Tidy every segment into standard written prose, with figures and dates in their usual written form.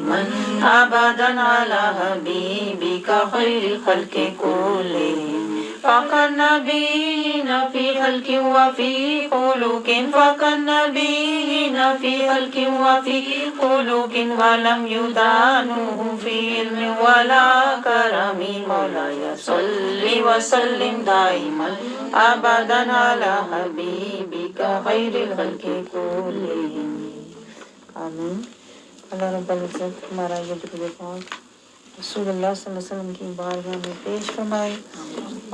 من أبدا على حبيبك خير الخلق كلهم فكالنبيين في خلق وفي خلق فكالنبيين في خلق وفي خلق ولم يدانوه في علم ولا كرم مولاي صل وسلم دائما أبدا على حبيبك خير الخلق كلهم آمین۔ اللہ رب العزت ہمارا یہ درود پاک رسول اللہ صلی اللہ علیہ وسلم کی بارگاہ میں پیش فرمائے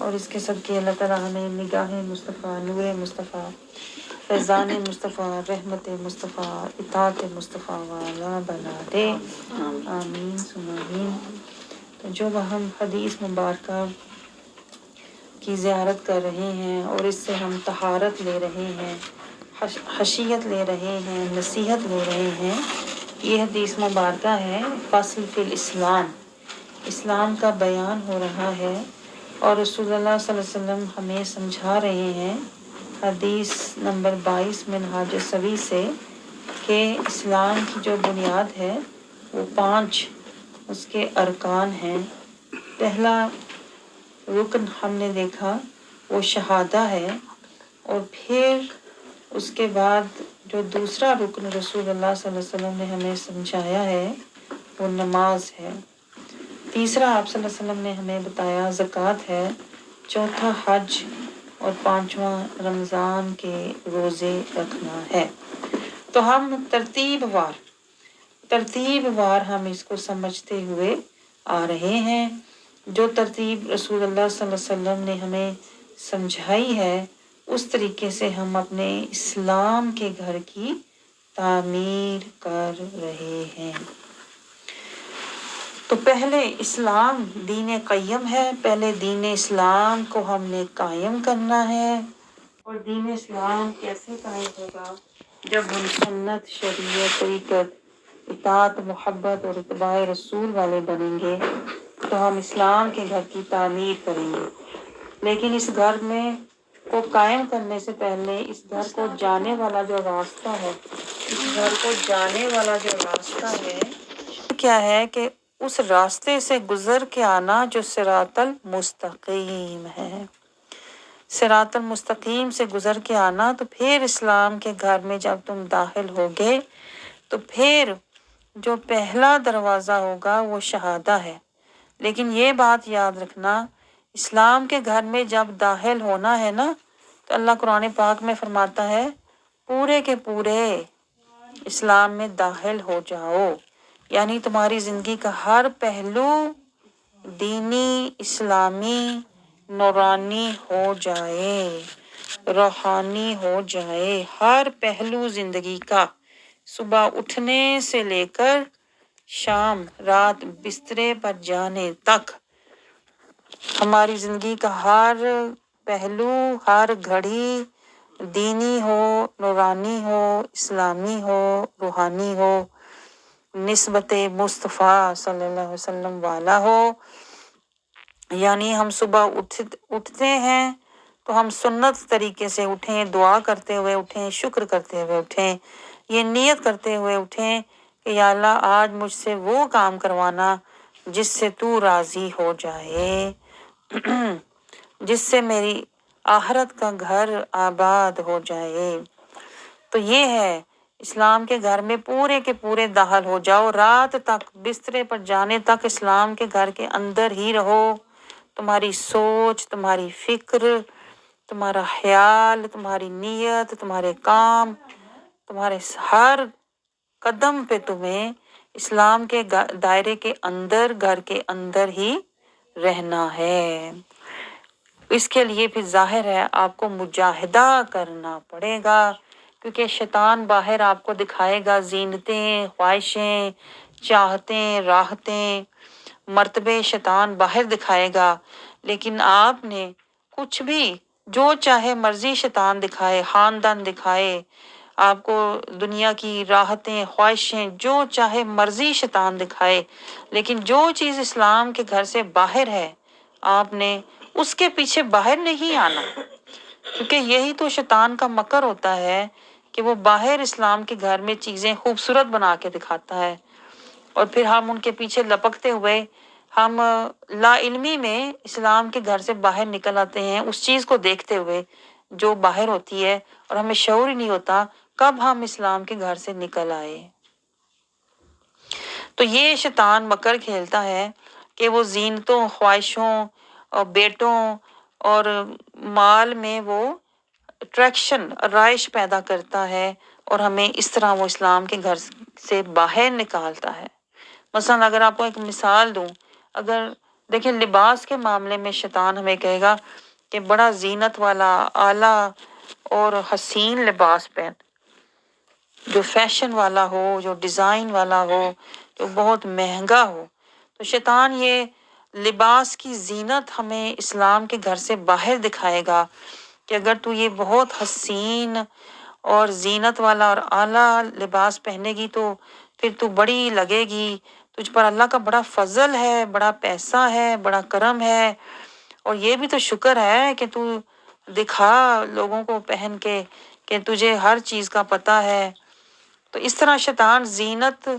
اور اس کے صدقے اللہ تعالیٰ ہمیں نگاہ مصطفیٰ، نور مصطفیٰ، فیضان مصطفیٰ، رحمت مصطفیٰ، اطاعت مصطفیٰ والا بنا دے، آمین ثم آمین۔ تو جو ہم حدیث مبارکہ کی زیارت کر رہے ہیں اور اس سے ہم طہارت لے رہے ہیں، حشیت لے رہے ہیں، نصیحت لے رہے ہیں، یہ حدیث مبارکہ ہے فصل فی الاسلام، اسلام کا بیان ہو رہا ہے اور رسول اللہ صلی اللہ علیہ وسلم ہمیں سمجھا رہے ہیں حدیث نمبر 22 منہاج السوی سے کہ اسلام کی جو بنیاد ہے وہ 5 اس کے ارکان ہیں۔ پہلا رکن ہم نے دیکھا وہ شہادہ ہے، اور پھر اس کے بعد جو دوسرا رکن رسول اللہ صلی اللہ علیہ وسلم نے ہمیں سمجھایا ہے وہ نماز ہے۔ تیسرا آپ صلی اللہ علیہ وسلم نے ہمیں بتایا زکوٰۃ ہے۔ چوتھا حج، اور 5واں رمضان کے روزے رکھنا ہے۔ تو ہم ترتیب وار ہم اس کو سمجھتے ہوئے آ رہے ہیں۔ جو ترتیب رسول اللہ صلی اللہ علیہ وسلم نے ہمیں سمجھائی ہے اس طریقے سے ہم اپنے اسلام کے گھر کی تعمیر کر رہے ہیں۔ تو پہلے اسلام دین قیم ہے، پہلے دین اسلام کو ہم نے قائم کرنا ہے۔ اور دین اسلام کیسے قائم ہوگا؟ جب ہم سنت، شریعت، طریقت، اطاعت، محبت اور اتباع رسول والے بنیں گے تو ہم اسلام کے گھر کی تعمیر کریں گے۔ لیکن اس گھر میں کو قائم کرنے سے پہلے اس گھر کو جانے والا جو راستہ ہے، کیا ہے کہ اس راستے سے گزر کے آنا جو صراط المستقیم ہے، صراط المستقیم سے گزر کے آنا۔ تو پھر اسلام کے گھر میں جب تم داخل ہوگے تو پھر جو پہلا دروازہ ہوگا وہ شہادہ ہے۔ لیکن یہ بات یاد رکھنا، اسلام کے گھر میں جب داخل ہونا ہے نا تو اللہ قرآن پاک میں فرماتا ہے پورے کے پورے اسلام میں داخل ہو جاؤ، یعنی تمہاری زندگی کا ہر پہلو دینی، اسلامی، نورانی ہو جائے، روحانی ہو جائے۔ ہر پہلو زندگی کا، صبح اٹھنے سے لے کر شام رات بسترے پر جانے تک، ہماری زندگی کا ہر پہلو، ہر گھڑی دینی ہو، نورانی ہو، اسلامی ہو، روحانی ہو، نسبت مصطفیٰ صلی اللہ علیہ وسلم والا ہو۔ یعنی ہم صبح اٹھتے ہیں تو ہم سنت طریقے سے اٹھیں، دعا کرتے ہوئے اٹھیں، شکر کرتے ہوئے اٹھیں، یہ نیت کرتے ہوئے اٹھیں کہ یا اللہ آج مجھ سے وہ کام کروانا جس سے تو راضی ہو جائے، جس سے میری آخرت کا گھر آباد ہو جائے۔ تو یہ ہے اسلام کے گھر میں پورے کے پورے داخل ہو جاؤ، رات تک بسترے پر جانے تک اسلام کے گھر کے اندر ہی رہو۔ تمہاری سوچ، تمہاری فکر، تمہارا خیال، تمہاری نیت، تمہارے کام، تمہارے ہر قدم پہ تمہیں اسلام کے دائرے کے اندر، گھر کے اندر ہی رہنا ہے۔ اس کے لیے پھر ظاہر ہے آپ کو مجاہدہ کرنا پڑے گا، کیونکہ شیطان باہر آپ کو دکھائے گا زینتیں، خواہشیں، چاہتیں، راحتیں، مرتبے شیطان باہر دکھائے گا۔ لیکن آپ نے کچھ بھی، جو چاہے مرضی شیطان دکھائے، خاندان دکھائے، آپ کو دنیا کی راحتیں، خواہشیں، جو چاہے مرضی شیطان دکھائے، لیکن جو چیز اسلام کے گھر سے باہر ہے آپ نے اس کے پیچھے باہر نہیں آنا، کیونکہ یہی تو شیطان کا مکر ہوتا ہے کہ وہ باہر اسلام کے گھر میں چیزیں خوبصورت بنا کے دکھاتا ہے، اور پھر ہم ان کے پیچھے لپکتے ہوئے ہم لا علمی میں اسلام کے گھر سے باہر نکل آتے ہیں، اس چیز کو دیکھتے ہوئے جو باہر ہوتی ہے، اور ہمیں شعور ہی نہیں ہوتا کب ہم اسلام کے گھر سے نکل آئے۔ تو یہ شیطان مکر کھیلتا ہے کہ وہ زینتوں، خواہشوں اور بیٹوں اور مال میں وہ اٹریکشن، رائش پیدا کرتا ہے، اور ہمیں اس طرح وہ اسلام کے گھر سے باہر نکالتا ہے۔ مثلاً اگر آپ کو ایک مثال دوں، اگر دیکھیں لباس کے معاملے میں شیطان ہمیں کہے گا کہ بڑا زینت والا، اعلیٰ اور حسین لباس پہن، جو فیشن والا ہو، جو ڈیزائن والا ہو، جو بہت مہنگا ہو۔ تو شیطان یہ لباس کی زینت ہمیں اسلام کے گھر سے باہر دکھائے گا کہ اگر تو یہ بہت حسین اور زینت والا اور اعلیٰ لباس پہنے گی تو پھر تو بڑی لگے گی، تجھ پر اللہ کا بڑا فضل ہے، بڑا پیسہ ہے، بڑا کرم ہے، اور یہ بھی تو شکر ہے کہ تو دکھا لوگوں کو پہن کے کہ تجھے ہر چیز کا پتہ ہے۔ تو اس طرح شیطان زینت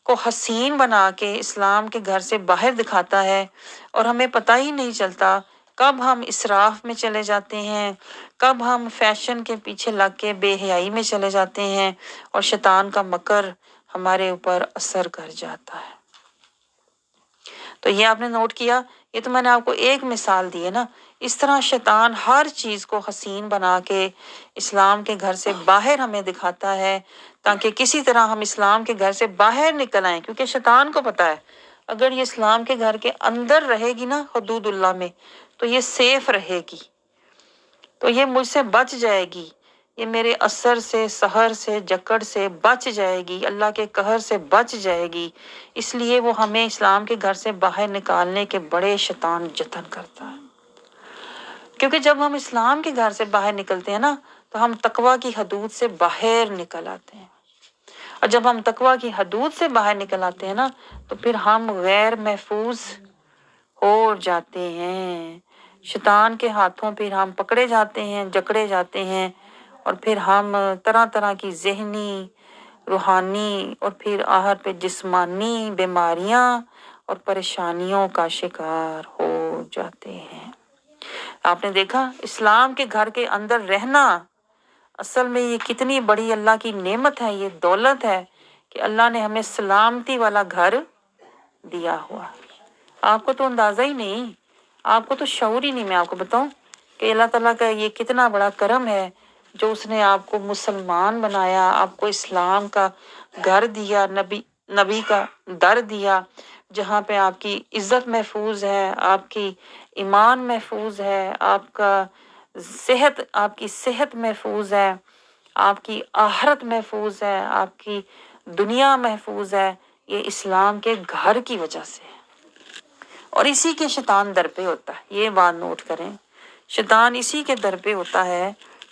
کو حسین بنا کے اسلام کے گھر سے باہر دکھاتا ہے، اور ہمیں پتہ ہی نہیں چلتا کب ہم اسراف میں چلے جاتے ہیں، کب ہم فیشن کے پیچھے لگ کے بے حیائی میں چلے جاتے ہیں، اور شیطان کا مکر ہمارے اوپر اثر کر جاتا ہے۔ تو یہ آپ نے نوٹ کیا، یہ تو میں نے آپ کو ایک مثال دی ہے نا۔ اس طرح شیطان ہر چیز کو حسین بنا کے اسلام کے گھر سے باہر ہمیں دکھاتا ہے تاکہ کسی طرح ہم اسلام کے گھر سے باہر نکل آئیں، کیونکہ شیطان کو پتہ ہے اگر یہ اسلام کے گھر کے اندر رہے گی نا، حدود اللہ میں، تو یہ سیف رہے گی، تو یہ مجھ سے بچ جائے گی، یہ میرے اثر سے، سحر سے، جکڑ سے بچ جائے گی، اللہ کے قہر سے بچ جائے گی۔ اس لیے وہ ہمیں اسلام کے گھر سے باہر نکالنے کے بڑے شیطان جتن کرتا ہے، کیونکہ جب ہم اسلام کے گھر سے باہر نکلتے ہیں نا تو ہم تقویٰ کی حدود سے باہر نکل آتے ہیں، اور جب ہم تقویٰ کی حدود سے باہر نکل آتے ہیں نا تو پھر ہم غیر محفوظ ہو جاتے ہیں، شیطان کے ہاتھوں پھر ہم پکڑے جاتے ہیں، جکڑے جاتے ہیں، اور پھر ہم طرح طرح کی ذہنی، روحانی اور پھر آخر پہ جسمانی بیماریاں اور پریشانیوں کا شکار ہو جاتے ہیں۔ آپ نے دیکھا اسلام کے گھر کے اندر رہنا اصل میں یہ کتنی بڑی اللہ کی نعمت ہے، یہ دولت ہے کہ اللہ نے ہمیں سلامتی والا گھر دیا ہوا۔ آپ کو تو اندازہ ہی نہیں، آپ کو تو شعور ہی نہیں، میں آپ کو بتاؤں کہ اللہ تعالیٰ کا یہ کتنا بڑا کرم ہے جو اس نے آپ کو مسلمان بنایا، آپ کو اسلام کا گھر دیا، نبی کا در دیا، جہاں پہ آپ کی عزت محفوظ ہے، آپ کی ایمان محفوظ ہے، آپ کا صحت، آپ کی صحت محفوظ ہے، آپ کی آخرت محفوظ ہے، آپ کی دنیا محفوظ ہے، یہ اسلام کے گھر کی وجہ سے ہے۔ اور اسی کے شیطان در پہ ہوتا ہے، یہ بات نوٹ کریں، شیطان اسی کے در پہ ہوتا ہے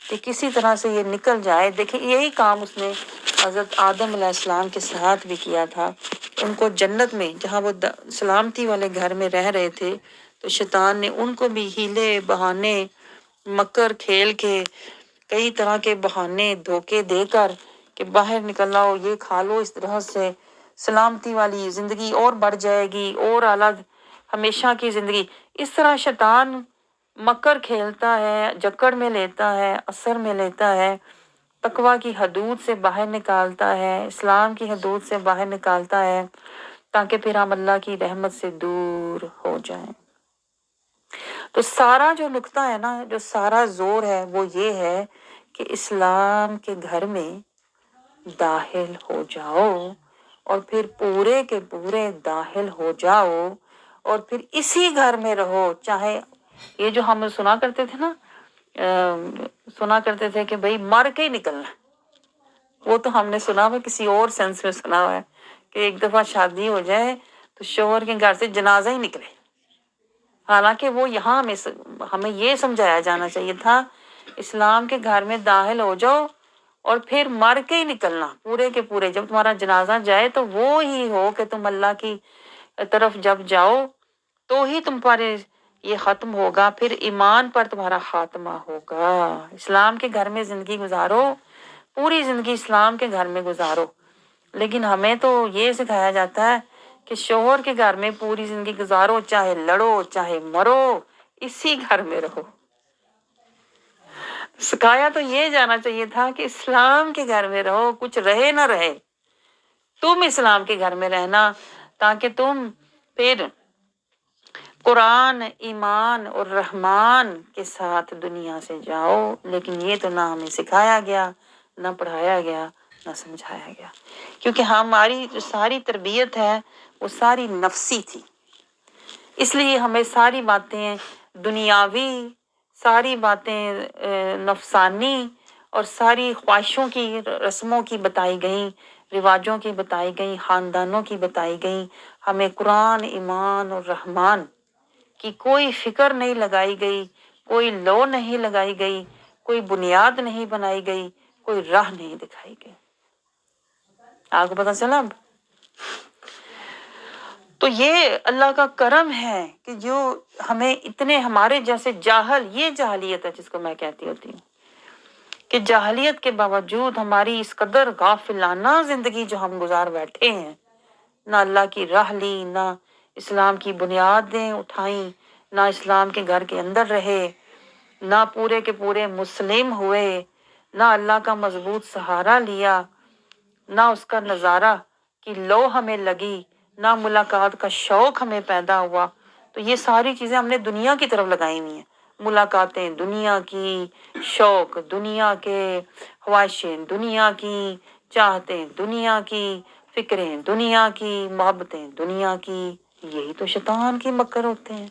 کہ کسی طرح سے یہ نکل جائے۔ دیکھیں یہی کام اس نے حضرت آدم علیہ السلام کے ساتھ بھی کیا تھا، ان کو جنت میں جہاں وہ سلامتی والے گھر میں رہ رہے تھے تو شیطان نے ان کو بھی ہیلے بہانے، مکر کھیل کے، کئی طرح کے بہانے دھوکے دے کر کہ باہر نکل آؤ، یہ کھا لو، اس طرح سے سلامتی والی زندگی اور بڑھ جائے گی، اور اعلیٰ ہمیشہ کی زندگی۔ اس طرح شیطان مکر کھیلتا ہے، جکڑ میں لیتا ہے، اثر میں لیتا ہے، تقویٰ کی حدود سے باہر نکالتا ہے، اسلام کی حدود سے باہر نکالتا ہے تاکہ پھر ہم اللہ کی رحمت سے دور ہو جائیں۔ تو سارا جو نقطہ ہے نا، جو سارا زور ہے وہ یہ ہے کہ اسلام کے گھر میں داخل ہو جاؤ، اور پھر پورے کے پورے داخل ہو جاؤ، اور پھر اسی گھر میں رہو۔ چاہے یہ جو ہم سنا کرتے تھے نا، سنا کرتے تھے کہ بھئی مر کے ہی نکلنا، وہ تو ہم نے سنا ہوا، کسی اور سینس میں سنا ہوا ہے کہ ایک دفعہ شادی ہو جائے تو شوہر کے گھر سے جنازہ ہی نکلے، حالانکہ وہ یہاں ہمیں یہ سمجھایا جانا چاہیے تھا اسلام کے گھر میں داخل ہو جاؤ اور پھر مر کے ہی نکلنا پورے کے پورے۔ جب تمہارا جنازہ جائے تو وہ ہی ہو کہ تم اللہ کی طرف جب جاؤ تو ہی تم پر یہ ختم ہوگا، پھر ایمان پر تمہارا خاتمہ ہوگا۔ اسلام کے گھر میں زندگی گزارو، پوری زندگی اسلام کے گھر میں گزارو، لیکن ہمیں تو یہ سکھایا جاتا ہے کہ شوہر کے گھر میں پوری زندگی گزارو، چاہے لڑو چاہے مرو، اسی گھر میں رہو۔ سکھایا تو یہ جانا چاہیے تھا کہ اسلام کے گھر میں رہو، کچھ رہے نہ رہے، تم اسلام کے گھر میں رہنا، تاکہ تم پھر قرآن، ایمان اور رحمان کے ساتھ دنیا سے جاؤ۔ لیکن یہ تو نہ ہمیں سکھایا گیا، نہ پڑھایا گیا، نہ سمجھایا گیا، کیونکہ ہماری جو ساری تربیت ہے وہ ساری نفسی تھی۔ اس لیے ہمیں ساری باتیں دنیاوی، ساری باتیں نفسانی اور ساری خواہشوں کی، رسموں کی بتائی گئیں، رواجوں کی بتائی گئیں، خاندانوں کی بتائی گئیں۔ ہمیں قرآن، ایمان اور رحمان کی کوئی فکر نہیں لگائی گئی، کوئی لو نہیں لگائی گئی، کوئی بنیاد نہیں بنائی گئی، کوئی راہ نہیں دکھائی گئی۔ آپ کو پتہ چلا؟ اب تو یہ اللہ کا کرم ہے کہ جو ہمیں اتنے، ہمارے جیسے جاہل، یہ جاہلیت ہے جس کو میں کہتی ہوتی ہوں کہ جاہلیت کے باوجود ہماری اس قدر غافلانہ زندگی جو ہم گزار بیٹھے ہیں، نہ اللہ کی راہ لی، نہ اسلام کی بنیادیں اٹھائیں، نہ اسلام کے گھر کے اندر رہے، نہ پورے کے پورے مسلم ہوئے، نہ اللہ کا مضبوط سہارا لیا، نہ اس کا نظارہ کی لو ہمیں لگی، نہ ملاقات کا شوق ہمیں پیدا ہوا۔ تو یہ ساری چیزیں ہم نے دنیا کی طرف لگائی ہوئی ہیں، ملاقاتیں دنیا کی، شوق دنیا کے، خواہشیں دنیا کی، چاہتیں دنیا کی، فکریں دنیا کی، محبتیں دنیا کی۔ یہی تو شیطان کے مکر ہوتے ہیں۔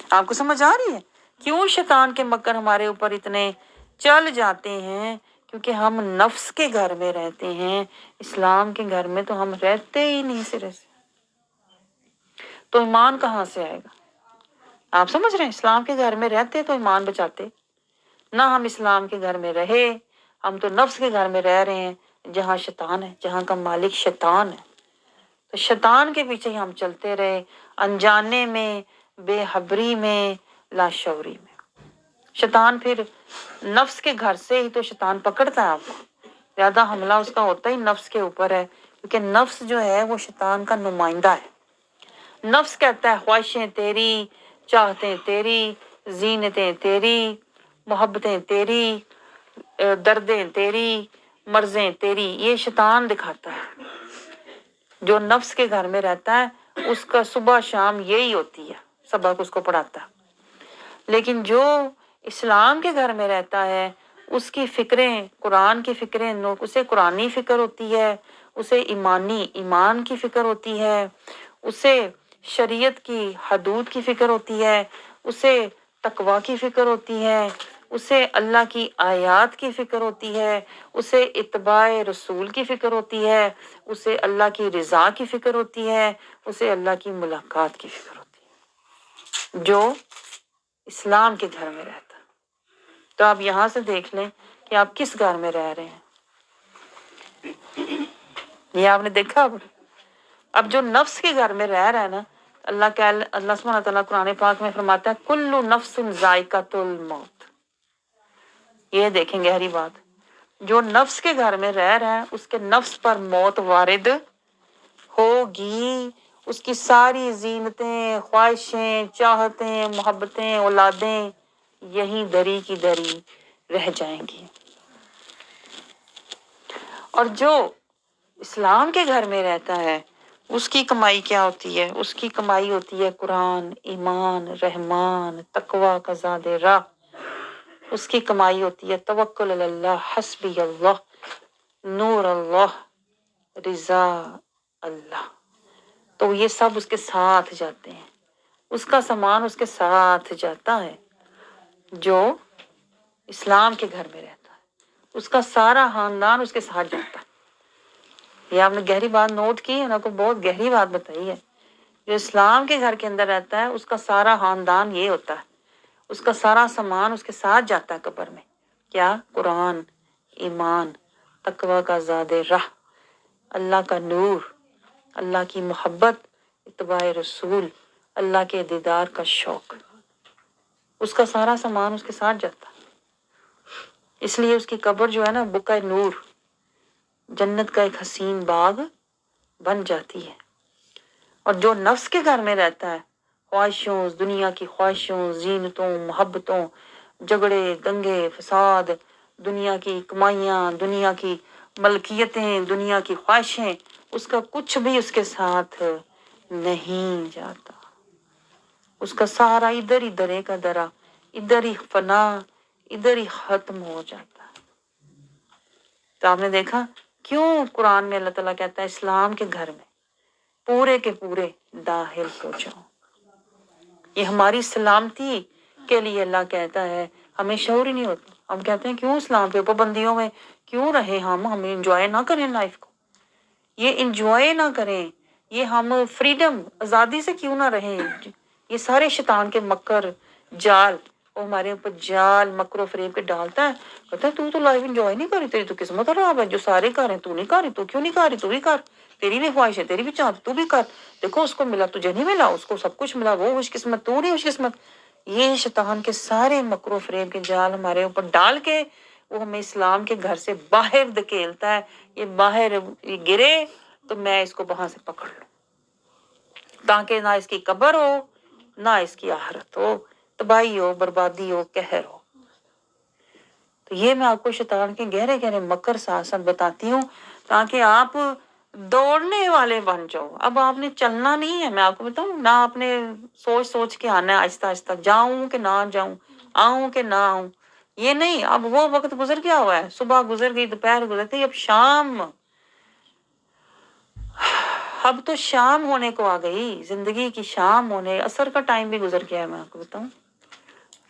آپ کو سمجھ آ رہی ہے کیوں شیطان کے مکر ہمارے اوپر اتنے چل جاتے ہیں؟ کیونکہ ہم نفس کے گھر میں رہتے ہیں، اسلام کے گھر میں تو ہم رہتے ہی نہیں سرے سے۔ تو ایمان کہاں سے آئے گا؟ آپ سمجھ رہے ہیں؟ اسلام کے گھر میں رہتے تو ایمان بچاتے، نہ ہم اسلام کے گھر میں رہے، ہم تو نفس کے گھر میں رہ رہے ہیں، جہاں شیطان ہے، جہاں کا مالک شیطان ہے۔ تو شیطان کے پیچھے ہی ہم چلتے رہے، انجانے میں، بے خبری میں، لاشعوری میں۔ شیطان پھر نفس کے گھر سے ہی تو شیطان پکڑتا ہے آپ کو، زیادہ حملہ اس کا ہوتا ہی نفس کے اوپر ہے، کیونکہ نفس جو ہے وہ شیطان کا نمائندہ ہے۔ نفس کہتا ہے خواہشیں تیری، چاہتیں تیری، زینتیں تیری، محبتیں تیری، دردیں تیری، مرضیں تیری۔ یہ شیطان دکھاتا ہے۔ جو نفس کے گھر میں رہتا ہے اس کا صبح شام یہی ہوتی ہے، سبق اس کو پڑھاتا ہے۔ لیکن جو اسلام کے گھر میں رہتا ہے اس کی فکریں قرآن کی فکریں، اسے قرآنی فکر ہوتی ہے، اسے ایمان کی فکر ہوتی ہے، اسے شریعت کی حدود کی فکر ہوتی ہے، اسے تقوی کی فکر ہوتی ہے، اسے اللہ کی آیات کی فکر ہوتی ہے، اسے اتباع رسول کی فکر ہوتی ہے، اسے اللہ کی رضا کی فکر ہوتی ہے، اسے اللہ کی ملاقات کی فکر ہوتی ہے، جو اسلام کے گھر میں رہتا۔ تو آپ یہاں سے دیکھ لیں کہ آپ کس گھر میں رہ رہے ہیں۔ یہ آپ نے دیکھا؟ اب جو نفس کے گھر میں رہ رہا ہے نا، اللہ سبحانہ تعالیٰ قرآن پاک میں فرماتا ہے کل نفس ذائقۃ الموت۔ یہ دیکھیں گہری بات، جو نفس کے گھر میں رہ رہا ہے اس کے نفس پر موت وارد ہوگی، اس کی ساری زینتیں، خواہشیں، چاہتیں، محبتیں، اولادیں یہیں دری کی دری رہ جائیں گی۔ اور جو اسلام کے گھر میں رہتا ہے اس کی کمائی کیا ہوتی ہے؟ اس کی کمائی ہوتی ہے قرآن، ایمان، رحمان، تقوی کا زاد راہ۔ اس کی کمائی ہوتی ہے توکل علی اللہ، حسبی اللہ، نور اللہ، رضا اللہ۔ تو یہ سب اس کے ساتھ جاتے ہیں، اس کا سامان اس کے ساتھ جاتا ہے۔ جو اسلام کے گھر میں رہتا ہے اس کا سارا خاندان اس کے ساتھ جاتا ہے۔ یہ آپ نے گہری بات نوٹ کی ہے نا، کو بہت گہری بات بتائی ہے۔ جو اسلام کے گھر کے اندر رہتا ہے اس کا سارا خاندان یہ ہوتا ہے، اس کا سارا سامان اس کے ساتھ جاتا ہے قبر میں۔ کیا؟ قرآن، ایمان، تقوی کا زاد راہ، اللہ کا نور، اللہ کی محبت، اتباع رسول، اللہ کے دیدار کا شوق۔ اس کا سارا سامان اس کے ساتھ جاتا ہے۔ اس لیے اس کی قبر جو ہے نا بقعہ نور، جنت کا ایک حسین باغ بن جاتی ہے۔ اور جو نفس کے گھر میں رہتا ہے، خواہشوں، دنیا کی خواہشوں، زینتوں، محبتوں، جھگڑے، دنگے، فساد، دنیا کی کمائیاں، دنیا کی ملکیتیں، دنیا کی خواہشیں، اس کا کچھ بھی اس کے ساتھ نہیں جاتا. اس کا سارا ادھر ہی درے کا درا، ادھر ہی فنا، ادھر ہی ختم ہو جاتا ہے. تو آپ نے دیکھا کیوں قرآن میں اللہ تعالیٰ کہتا ہے اسلام کے گھر میں پورے کے پورے داخل ہو جاؤ. یہ ہماری سلامتی کے لیے اللہ کہتا ہے. ہمیں شعور ہی نہیں ہوتا. ہم کہتے ہیں کیوں اسلام پہ پابندیوں میں کیوں رہے ہم انجوائے نہ کریں لائف کو. یہ انجوائے نہ کریں، یہ ہم فریڈم آزادی سے کیوں نہ رہیں. یہ سارے شیطان کے مکر جال، وہ ہمارے اوپر جال مکر و فریب کے ڈالتا ہے. کہتا ہے تو لائف انجوائے نہیں کری، تیری تو قسمت خراب ہے. جو سارے کر رہے ہیں تو نہیں کر رہی، تو کیوں نہیں کر رہی؟ تو بھی کر، تیری بھی خواہش ہے، تیری بھی چاہت، تو بھی کر. دیکھو اس کو ملا، تجھے نہیں ملا، اس کو سب کچھ ملا، وہ خوش قسمت، تو نہیں خوش قسمت. یہ شیطان کے سارے مکر و فریب کے جال ہمارے اوپر ڈال کے وہ ہمیں اسلام کے گھر سے باہر دھکیلتا ہے. یہ باہر یہ گرے تو میں اس کو وہاں سے پکڑ لوں، تاکہ نہ اس کی قبر ہو نہ اس کی آخرت ہو، تباہی ہو، بربادی ہو، قہر ہو. تو یہ میں آپ کو شیطان کے گہرے گہرے مکر ساتھ ساتھ بتاتی ہوں تاکہ آپ دوڑنے والے بن جاؤ. اب آپ نے چلنا نہیں ہے، میں آپ کو بتاؤں نہ. آپ نے سوچ سوچ کے آنا ہے آہستہ آہستہ، جاؤں کہ نہ جاؤں، آؤں کہ نہ آؤں. یہ نہیں، اب وہ وقت گزر گیا ہوا ہے. صبح گزر گئی، دوپہر گزر گئی، اب شام. اب تو شام ہونے کو آ گئی، زندگی کی شام ہونے، عصر کا ٹائم بھی گزر گیا ہے. میں آپ کو بتاؤں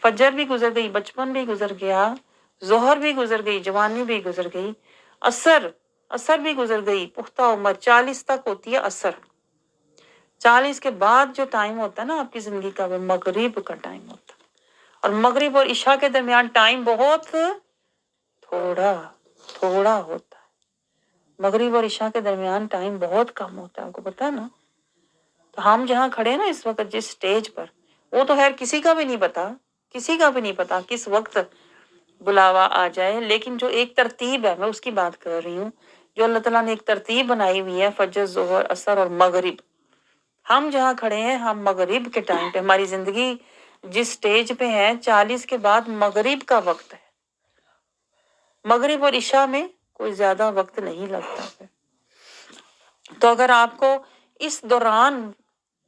فجر بھی گزر گئی، بچپن بھی گزر گیا، ظہر بھی گزر گئی، جوانی بھی گزر گئی، عصر بھی گزر گئی. پختہ عمر 40 تک ہوتی ہے عصر. 40 کے بعد جو ٹائم ہوتا ہے نا آپ کی زندگی کا، وہ مغرب کا ٹائم ہوتا ہے. اور مغرب اور عشاء کے درمیان ٹائم بہت تھوڑا ہوتا ہے. مغرب اور عشاء کے درمیان ٹائم بہت کم ہوتا ہے، آپ کو پتا ہے نا. تو ہم جہاں کھڑے ہیں نا اس وقت جس سٹیج پر، وہ تو خیر کسی کا بھی نہیں پتا، کسی کا بھی نہیں پتا کس وقت بلاوا آ جائے. لیکن جو ایک ترتیب ہے، میں اس کی بات کر رہی ہوں، جو اللہ تعالیٰ نے ایک ترتیب بنائی ہوئی ہے، فجر، ظہر، عصر اور مغرب. ہم جہاں کھڑے ہیں، ہم مغرب کے ٹائم پہ، ہماری زندگی جس سٹیج پہ ہے، 40 کے بعد مغرب کا وقت ہے. مغرب اور عشاء میں کوئی زیادہ وقت نہیں لگتا ہے. تو اگر آپ کو اس دوران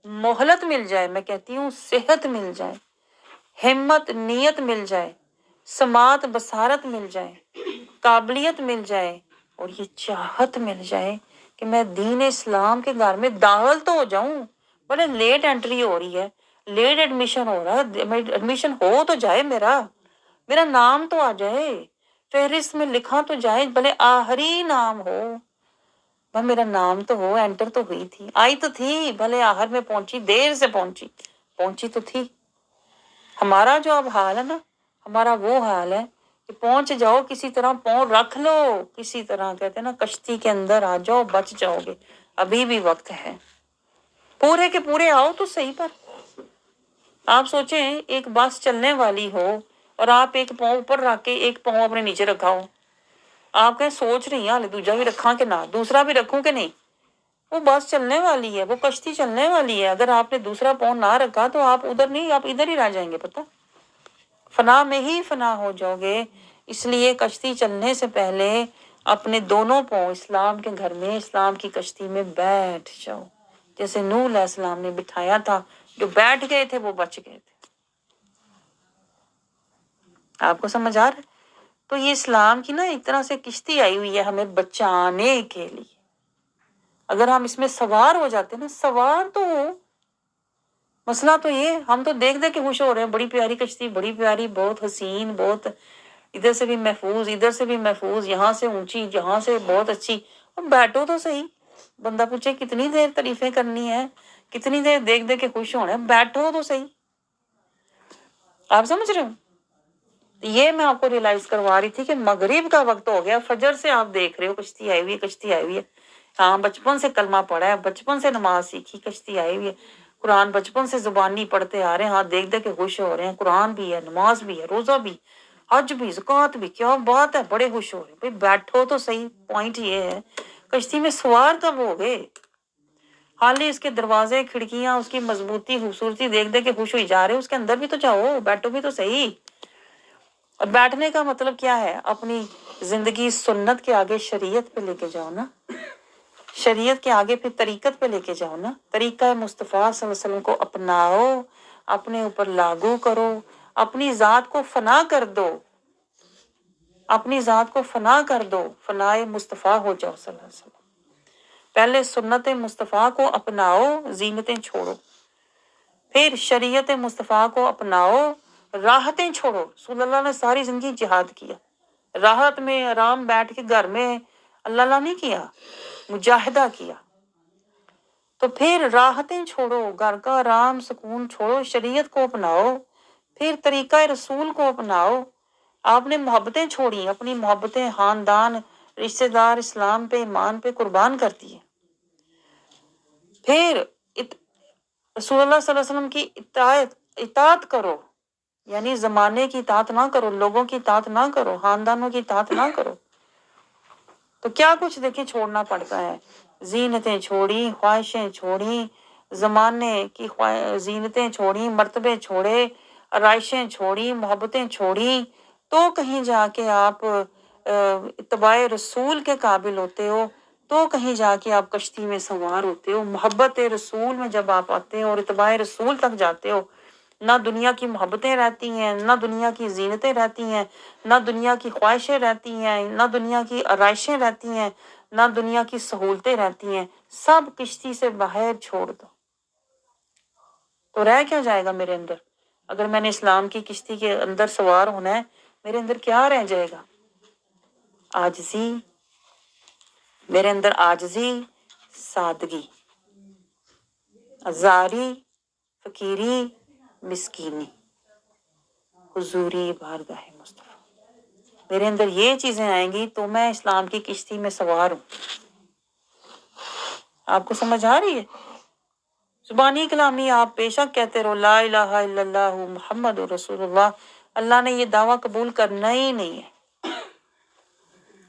مہلت مل جائے، میں کہتی ہوں صحت مل جائے، ہمت نیت مل جائے، سماعت بصارت مل جائے، قابلیت مل جائے، اور یہ چاہت مل جائے کہ میں دین اسلام کے گھر میں داخل تو ہو جاؤں. بڑے لیٹ انٹری ہو رہی ہے، لیٹ ایڈمیشن ہو رہا ہے، ایڈمیشن ہو تو جائے، میرا نام تو آ جائے، فہرست میں لکھا تو جائے، بھلے آخری نام ہو، میرا نام تو ہو. انٹر تو ہوئی تھی، آئی تو تھی، بھلے آخر میں پہنچی، دیر سے پہنچی تو تھی. ہمارا جو اب حال ہے نا، ہمارا وہ حال ہے کہ پہنچ جاؤ کسی طرح، پاؤں رکھ لو کسی طرح، کہتے ہیں نا کشتی کے اندر آ جاؤ، بچ جاؤ گے. ابھی بھی وقت ہے، پورے کے پورے آؤ تو صحیح. پر آپ سوچیں ایک بس چلنے والی ہو اور آپ ایک پاؤں اوپر رکھ کے ایک پاؤں اپنے نیچے رکھا ہو. آپ کہیں سوچ رہی ہیں حالے دوسرا بھی رکھاں کہ نہ، دوسرا بھی رکھوں کہ نہیں. وہ بس چلنے والی ہے، وہ کشتی چلنے والی ہے. اگر آپ نے دوسرا پاؤں نہ رکھا تو آپ ادھر نہیں، آپ ادھر ہی رہ جائیں گے. پتہ فنا میں ہی فنا ہو جاؤ گے. اس لیے کشتی چلنے سے پہلے اپنے دونوں پاؤں اسلام کے گھر میں، اسلام کی کشتی میں بیٹھ جاؤ، جیسے نوح علیہ السلام نے بٹھایا تھا. جو بیٹھ گئے تھے وہ بچ گئے تھے. آپ کو سمجھ آ رہا ہے؟ تو یہ اسلام کی نا ایک طرح سے کشتی آئی ہوئی ہے ہمیں بچانے کے لیے. اگر ہم اس میں سوار ہو جاتے ہیں نا، سوار تو ہو. مسئلہ تو یہ، ہم تو دیکھ کے خوش ہو رہے ہیں، بڑی پیاری کشتی، بڑی پیاری، بہت حسین، بہت ادھر سے بھی محفوظ، ادھر سے بھی محفوظ، یہاں سے اونچی، یہاں سے بہت اچھی. اب بیٹھو تو صحیح. بندہ پوچھے کتنی دیر تعریفیں کرنی ہے، کتنی دیر دیکھ کے خوش ہونا ہے، بیٹھو تو صحیح. آپ سمجھ رہے ہو؟ یہ میں آپ کو ریلائز کروا رہی تھی کہ مغرب کا وقت ہو گیا. فجر سے آپ دیکھ رہے ہو کشتی آئی ہوئی ہے، کشتی آئی ہوئی ہے. ہاں بچپن سے کلمہ پڑھا ہے، بچپن سے نماز سیکھی، کشتی آئی ہوئی ہے. قرآن بچپن سے زبانی پڑھتے آ رہے ہیں، ہاں دیکھ کے خوش ہو رہے ہیں. قرآن بھی ہے، نماز بھی ہے، روزہ بھی، حج بھی، زکوٰۃ بھی. کیا بات ہے، بڑے خوش ہو رہے ہیں. بھائی بیٹھو تو صحیح. پوائنٹ یہ ہے کشتی میں سوار کب ہو گئے؟ حال ہی اس کے دروازے کھڑکیاں اس کی مضبوطی خوبصورتی دیکھ کے خوش ہوئی جا رہے ہو، اس کے اندر بھی تو جاؤ، بیٹھو بھی تو صحیح۔ اور بیٹھنے کا مطلب کیا ہے؟ اپنی زندگی سنت کے آگے شریعت پہ لے کے جاؤ نا، شریعت کے آگے پھر طریقت پہ لے کے جاؤ نا، طریقہ مصطفیٰ صلی اللہ علیہ وسلم کو اپناؤ، اپنے اوپر لاگو کرو، اپنی ذات کو فنا کر دو، اپنی ذات کو فنا کر دو، فنائے مصطفیٰ ہو جاؤ صلی اللہ علیہ وسلم۔ پہلے سنت مصطفیٰ کو اپناؤ، زینتیں چھوڑو، پھر شریعت مصطفیٰ کو اپناؤ، راحتیں چھوڑو۔ رسول اللہ نے ساری زندگی جہاد کیا، راحت میں آرام بیٹھ کے گھر میں اللہ نہیں کیا، مجاہدہ کیا۔ تو پھر راحتیں چھوڑو، گھر کا آرام سکون چھوڑو، شریعت کو اپناؤ، پھر طریقہ رسول کو اپناؤ۔ آپ نے محبتیں چھوڑی، اپنی محبتیں خاندان رشتہ دار اسلام پہ ایمان پہ قربان کر دیے۔ پھر رسول اللہ صلی اللہ علیہ وسلم کی اطاعت کرو، یعنی زمانے کی اطاعت نہ کرو، لوگوں کی اطاعت نہ کرو، خاندانوں کی اطاعت نہ کرو۔ تو کیا کچھ دیکھیں چھوڑنا پڑتا ہے، زینتیں چھوڑی، خواہشیں چھوڑی، زمانے کی زینتیں چھوڑی، مرتبے چھوڑے، آرائشیں چھوڑی، محبتیں چھوڑی، تو کہیں جا کے آپ اتباع رسول کے قابل ہوتے ہو، تو کہیں جا کے آپ کشتی میں سوار ہوتے ہو۔ محبت رسول میں جب آپ آتے ہو اور اتباع رسول تک جاتے ہو، نہ دنیا کی محبتیں رہتی ہیں، نہ دنیا کی زینتیں رہتی ہیں، نہ دنیا کی خواہشیں رہتی ہیں، نہ دنیا کی آرائشیں رہتی ہیں، نہ دنیا کی سہولتیں رہتی ہیں، سب کشتی سے باہر چھوڑ دو۔ تو رہ کیا جائے گا میرے اندر؟ اگر میں نے اسلام کی کشتی کے اندر سوار ہونا ہے، میرے اندر کیا رہ جائے گا؟ عاجزی، میرے اندر عاجزی، سادگی، زاری، فقیری، مسکینی، حضوری بارگاہ مصطفیٰ۔ میرے اندر یہ چیزیں آئیں گی تو میں اسلام کی کشتی میں سوار ہوں۔ آپ کو سمجھ آ رہی ہے؟ زبانی کلامی آپ بے شک کہتے رہو لا الہ الا اللہ محمد رسول اللہ، اللہ نے یہ دعویٰ قبول کرنا ہی نہیں ہے۔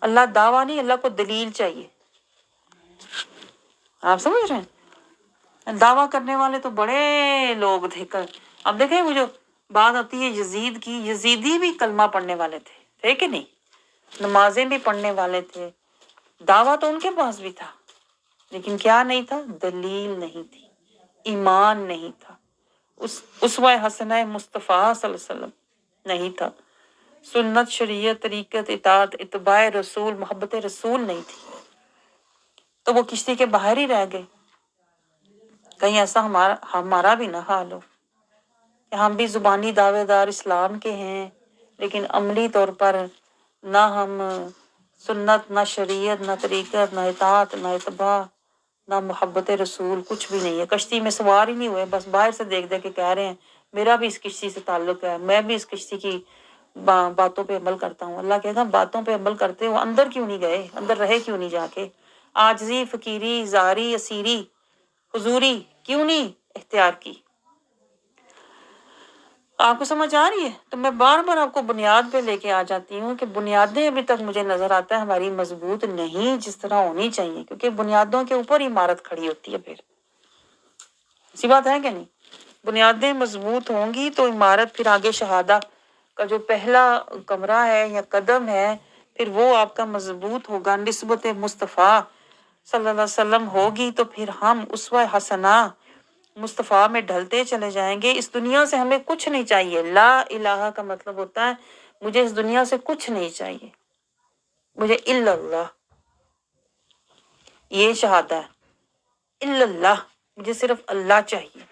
اللہ دعویٰ نہیں، اللہ کو دلیل چاہیے۔ آپ سمجھ رہے ہیں؟ دعویٰ کرنے والے تو بڑے لوگ تھے۔ اب دیکھیں وہ جو بات آتی ہے یزید کی، یزیدی بھی کلمہ پڑھنے والے تھے کہ نہیں؟ نمازیں بھی پڑھنے والے تھے، دعویٰ تو ان کے پاس بھی تھا، لیکن کیا نہیں تھا؟ دلیل نہیں تھی، ایمان نہیں تھا، اسوہ حسنہ مصطفیٰ صلی اللہ علیہ وسلم نہیں تھا، سنت، شریعت، طریقت، اطاعت، اتباع رسول، محبت رسول نہیں تھی، تو وہ کشتی کے باہر ہی رہ گئے۔ کہیں ایسا ہمارا بھی نہ حال ہو کہ ہم بھی زبانی دعوے دار اسلام کے ہیں، لیکن عملی طور پر نہ ہم سنت، نہ شریعت، نہ طریقت، نہ اطاعت، نہ اتباع، نہ محبت رسول، کچھ بھی نہیں ہے۔ کشتی میں سوار ہی نہیں ہوئے، بس باہر سے دیکھ کے کہہ رہے ہیں میرا بھی اس کشتی سے تعلق ہے، میں بھی اس کشتی کی باتوں پہ عمل کرتا ہوں۔ اللہ کہے گا باتوں پہ عمل کرتے ہو، اندر کیوں نہیں گئے؟ اندر رہے کیوں نہیں جا کے؟ عاجزی، فقیری، زاری، اسیری، حضوری کیوں نہیں اختیار کی؟ آپ کو سمجھ آ رہی ہے؟ تو میں بار بار آپ کو بنیاد پہ لے کے آ جاتی ہوں کہ بنیادیں ابھی تک مجھے نظر آتا ہے ہماری مضبوط نہیں جس طرح ہونی چاہیے، کیونکہ بنیادوں کے اوپر عمارت کھڑی ہوتی ہے۔ پھر اسی بات ہے کہ نہیں؟ بنیادیں مضبوط ہوں گی تو عمارت، پھر آگے شہادہ کا جو پہلا کمرہ ہے یا قدم ہے، پھر وہ آپ کا مضبوط ہوگا، نسبت مصطفیٰ صلی اللہ علیہ وسلم ہوگی، تو پھر ہم اسوہ حسنہ مصطفیٰ میں ڈھلتے چلے جائیں گے۔ اس دنیا سے ہمیں کچھ نہیں چاہیے۔ لا الہ کا مطلب ہوتا ہے مجھے اس دنیا سے کچھ نہیں چاہیے، مجھے الا اللہ، یہ شہادہ ہے، الا اللہ، مجھے صرف اللہ چاہیے۔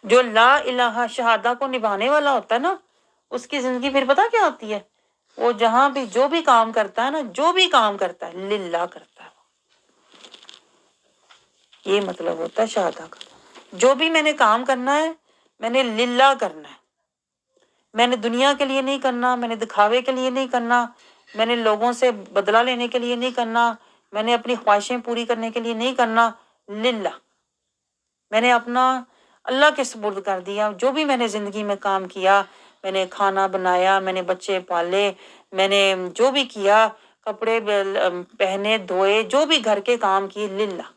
جو لا الہ شہادہ کو نبھانے والا ہوتا ہے نا، اس کی زندگی پھر پتہ کیا ہوتی ہے؟ وہ جہاں بھی جو بھی کام کرتا ہے نا، جو بھی کام کرتا ہے للہ کرتا ہے۔ یہ مطلب ہوتا ہے شہادہ کا، جو بھی میں نے کام کرنا ہے میں نے للہ کرنا ہے، میں نے دنیا کے لیے نہیں کرنا، میں نے دکھاوے کے لیے نہیں کرنا، میں نے لوگوں سے بدلہ لینے کے لیے نہیں کرنا، میں نے اپنی خواہشیں پوری کرنے کے لیے نہیں کرنا، للہ میں نے اپنا اللہ کے سپرد کر دیا۔ جو بھی میں نے زندگی میں کام کیا، میں نے کھانا بنایا، میں نے بچے پالے، میں نے جو بھی کیا، کپڑے پہنے دھوئے، جو بھی گھر کے کام کیے، للہ۔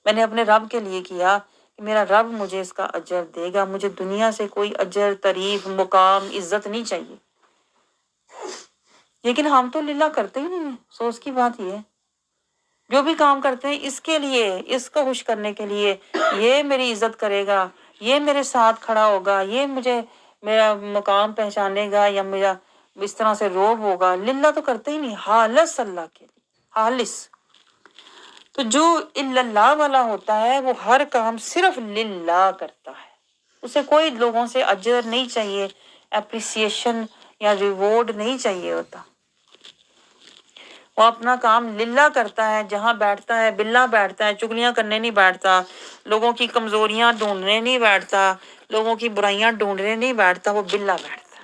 میں نے اپنے رب کے لیے کیا کہ میرا رب مجھے اس کا اجر دے گا، مجھے دنیا سے کوئی اجر، تعریف، مقام، عزت نہیں چاہیے۔ لیکن ہم تو للہ کرتے ہی نہیں ہیں۔ افسوس کی بات یہ ہے، جو بھی کام کرتے ہیں اس کے لیے، اس کو خوش کرنے کے لیے، یہ میری عزت کرے گا، یہ میرے ساتھ کھڑا ہوگا، یہ مجھے میرا مقام پہچانے گا، یا میرا اس طرح سے روب ہوگا، للہ تو کرتے ہی نہیں، خالص اللہ کے لیے، خالص۔ تو جو الا اللہ والا ہوتا ہے وہ ہر کام صرف للہ کرتا ہے، اسے کوئی لوگوں سے اجر نہیں چاہیے، اپریسیشن یا ریوارڈ نہیں چاہیے ہوتا۔ وہ اپنا کام للہ کرتا ہے، جہاں بیٹھتا ہے بلّہ بیٹھتا ہے، چگلیاں کرنے نہیں بیٹھتا، لوگوں کی کمزوریاں ڈھونڈنے نہیں بیٹھتا، لوگوں کی برائیاں ڈھونڈنے نہیں بیٹھتا، وہ بلّہ بیٹھتا ہے۔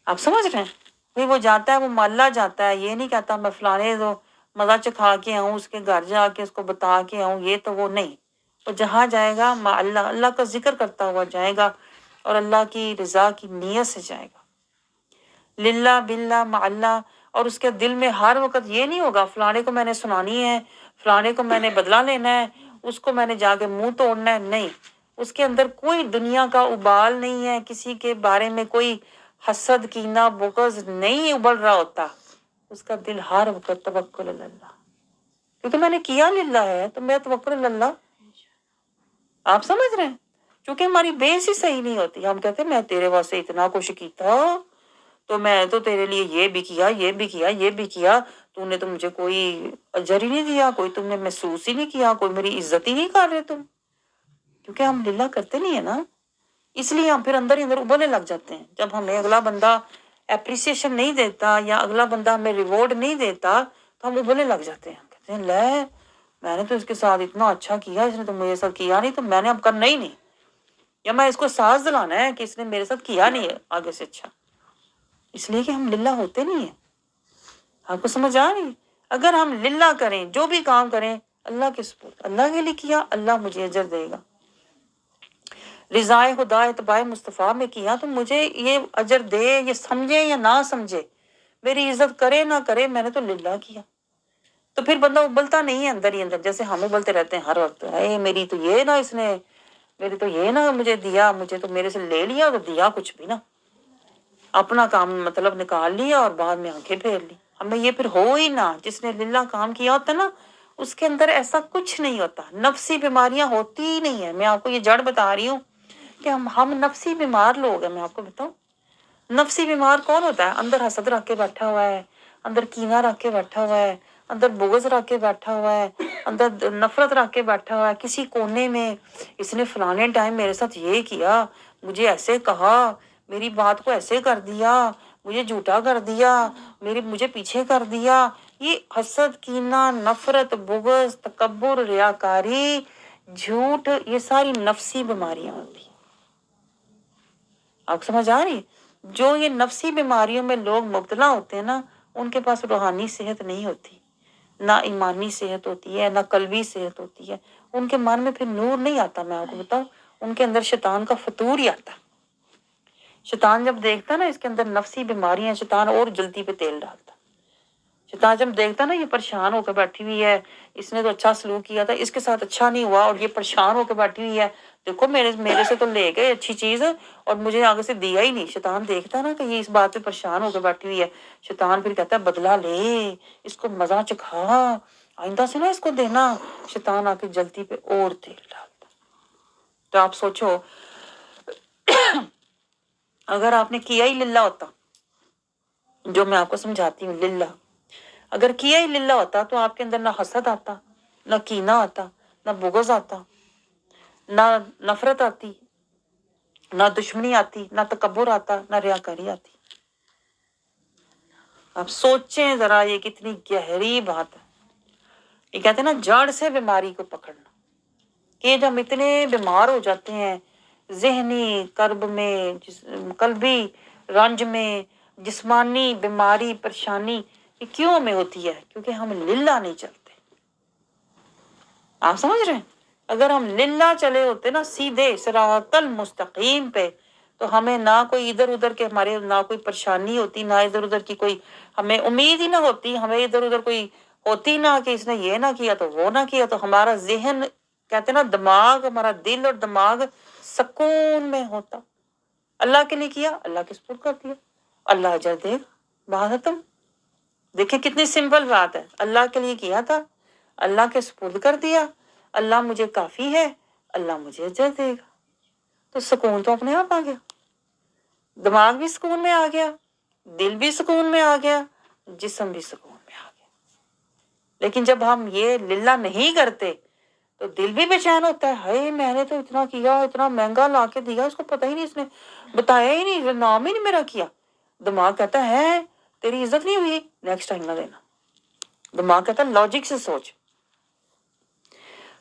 آپ سمجھ رہے ہیں؟ بھئی وہ جاتا ہے، وہ محلہ جاتا ہے، یہ نہیں کہتا میں فلانے دو مزہ چکھا کے آؤں، اس کے گھر جا کے اس کو بتا کے آؤں، یہ تو وہ نہیں۔ وہ جہاں جائے گا اللہ اللہ کا ذکر کرتا ہوا جائے گا، اور اللہ کی رضا کی نیت سے جائے گا، للہ باللہ مع اللہ۔ اور اس کے دل میں ہر وقت یہ نہیں ہوگا فلانے کو میں نے سنانی ہے، فلانے کو میں نے بدلہ لینا ہے، اس کو میں نے جا کے منہ توڑنا ہے، نہیں۔ اس کے اندر کوئی دنیا کا ابال نہیں ہے، کسی کے بارے میں کوئی حسد، کینہ، بغض نہیں ابل رہا ہوتا۔ اس کا دل ہر وقت توکل اللہ، کیونکہ میں نے کیا للہ ہے تو میں توکل اللہ۔ آپ سمجھ رہے ہیں؟ کیونکہ ہماری بیس ہی صحیح نہیں ہوتی، ہم کہتے ہیں میں تیرے واسطے اتنا کچھ کیتا تو میں تو تیرے لیے یہ بھی کیا، یہ بھی کیا، یہ بھی کیا، تو نے تو مجھے کوئی اجر ہی نہیں دیا، کوئی تم نے محسوس ہی نہیں کیا، کوئی میری عزت ہی نہیں کر رہے تم، کیونکہ ہم للہ کرتے نہیں ہیں نا۔ اس لیے ہم پھر اندر ہی اندر ابلنے لگ جاتے ہیں۔ جب ہمیں اگلا بندہ اپریسیشن نہیں دیتا یا اگلا بندہ ہمیں ریوارڈ نہیں دیتا تو ہم ابلنے لگ جاتے ہیں، کہتے ہیں لے میں نے تو اس کے ساتھ اتنا اچھا کیا، اس نے تو میرے ساتھ کیا نہیں، تو میں نے اب کرنا ہی نہیں، یا میں اس کو ساز دلانا ہے کہ اس نے میرے ساتھ کیا نہیں ہے آگے سے اچھا، اس لیے کہ ہم للہ ہوتے نہیں ہیں۔ آپ کو سمجھ آ رہی ہے؟ اگر ہم للہ کریں، جو بھی کام کریں اللہ کے سپورٹ، اللہ کے لیے کیا، اللہ مجھے اجر دے گا۔ رضائے خدا اتباع مصطفیٰ میں کیا تو مجھے یہ اجر دے، یہ سمجھے یا نہ سمجھے، میری عزت کرے نہ کرے، میں نے تو للہ کیا۔ تو پھر بندہ ابلتا نہیں ہے اندر ہی اندر، جیسے ہم ابلتے رہتے ہیں ہر وقت، اے میری تو یہ نہ اس نے، میری تو یہ نہ مجھے دیا، مجھے تو میرے سے لے لیا تو دیا کچھ بھی نہ، اپنا کام مطلب نکال لیا اور بعد میں آنکھیں پھیر لی۔ ہمیں یہ پھر ہو ہی نہ، جس نے للہ کام کیا ہوتا ہے نا اس کے اندر ایسا کچھ نہیں ہوتا، نفسی بیماریاں ہوتی ہی نہیں ہیں۔ میں آپ کو یہ جڑ بتا رہی ہوں کہ ہم نفسی بیمار لوگ ہیں۔ میں آپ کو بتاؤں نفسی بیمار کون ہوتا ہے؟ اندر حسد رکھ کے بیٹھا ہوا ہے، اندر کینہ رکھ کے بیٹھا ہوا ہے، اندر بغض رکھ کے بیٹھا ہوا ہے، اندر نفرت رکھ کے بیٹھا ہوا ہے کسی کونے میں، اس نے فلانے ٹائم میرے ساتھ یہ کیا، مجھے ایسے کہا، میری بات کو ایسے کر دیا، مجھے جھوٹا کر دیا، مجھے پیچھے کر دیا۔ یہ حسد، کینہ، نفرت، بغض، تکبر، ریاکاری، جھوٹ، یہ ساری نفسی بیماریاں ہوتی ہیں۔ آپ سمجھ آ رہی ہے؟ جو یہ نفسی بیماریوں میں لوگ مبتلا ہوتے ہیں نا ان کے پاس روحانی صحت نہیں ہوتی، نہ ایمانی صحت ہوتی ہے، نہ قلبی صحت ہوتی ہے، ان کے من میں پھر نور نہیں آتا۔ میں آپ کو بتاؤں ان کے اندر شیطان کا فطور ہی آتا۔ شیطان جب دیکھتا نا اس کے اندر نفسی بیماریاں، شیطان اور جلدی پہ تیل ڈالتا۔ شیطان جب دیکھتا نا یہ پریشان ہو کے بیٹھی ہوئی ہے، اس نے تو اچھا سلوک کیا تھا، اس کے ساتھ اچھا نہیں ہوا اور یہ پریشان ہو کے بیٹھی ہوئی ہے، دیکھو میرے سے تو لے گئے اچھی چیز اور مجھے آگے سے دیا ہی نہیں۔ شیطان دیکھتا نا کہ یہ اس بات پہ پریشان ہو کے بیٹھی ہوئی ہے، شیطان پھر کہتا ہے بدلہ لے، اس کو مزہ چکھا، آئندہ سے نا اس کو دینا۔ شیطان آ کے جلدی پہ اور تیل ڈالتا۔ تو آپ سوچو اگر آپ نے کیا ہی للہ ہوتا، جو میں آپ کو سمجھاتی ہوں للہ، اگر کیا ہی للہ ہوتا تو آپ کے اندر نہ حسد آتا، نہ کینہ آتا، نہ بغض آتا، نہ نفرت آتی، نہ دشمنی آتی، نہ تکبر آتا، نہ ریاکاری آتی۔ آپ سوچیں ذرا یہ کتنی گہری بات ہے۔ یہ کہتے ہیں نا جڑ سے بیماری کو پکڑنا، کہ جب ہم اتنے بیمار ہو جاتے ہیں ذہنی کرب میں، قلبی رنج میں، جسمانی بیماری پریشانی، یہ کیوں ہمیں ہوتی ہے؟ کیونکہ ہم للہ نہیں چلتے۔ آپ سمجھ رہے ہیں؟ اگر ہم للہ چلے ہوتے نا سیدھے صراط المستقیم پہ تو ہمیں نہ کوئی ادھر ادھر کے ہمارے نہ کوئی پریشانی ہوتی، نہ ادھر ادھر کی کوئی ہمیں امید ہی نہ ہوتی، ہمیں ادھر ادھر کوئی ہوتی نہ کہ اس نے یہ نہ کیا تو وہ نہ کیا، تو ہمارا ذہن کہتے ہیں نا دماغ، ہمارا دل اور دماغ سکون میں ہوتا۔ اللہ کے لیے کیا، اللہ کے سپرد کر دیا، اللہ اجر دے گا، بات ختم۔ دیکھیں کتنی سمپل بات ہے، اللہ کے لیے کیا تھا، اللہ کے سپرد کر دیا، اللہ مجھے کافی ہے، اللہ مجھے اجر دے گا، تو سکون تو اپنے آپ آ گیا، دماغ بھی سکون میں آ گیا، دل بھی سکون میں آ گیا، جسم بھی سکون میں آ گیا۔ لیکن جب ہم یہ للہ نہیں کرتے تو دل بھی بے چین ہوتا ہے، ہائے میں نے تو اتنا کیا، اتنا مہنگا لا کے دیا، اس کو پتہ ہی نہیں، اس نے بتایا ہی نہیں، نام ہی نہیں میرا کیا۔ دماغ کہتا ہے تیری عزت نہیں ہوئی، نیکسٹ ٹائم نہ دینا۔ دماغ کہتا ہے لاجک سے سوچ۔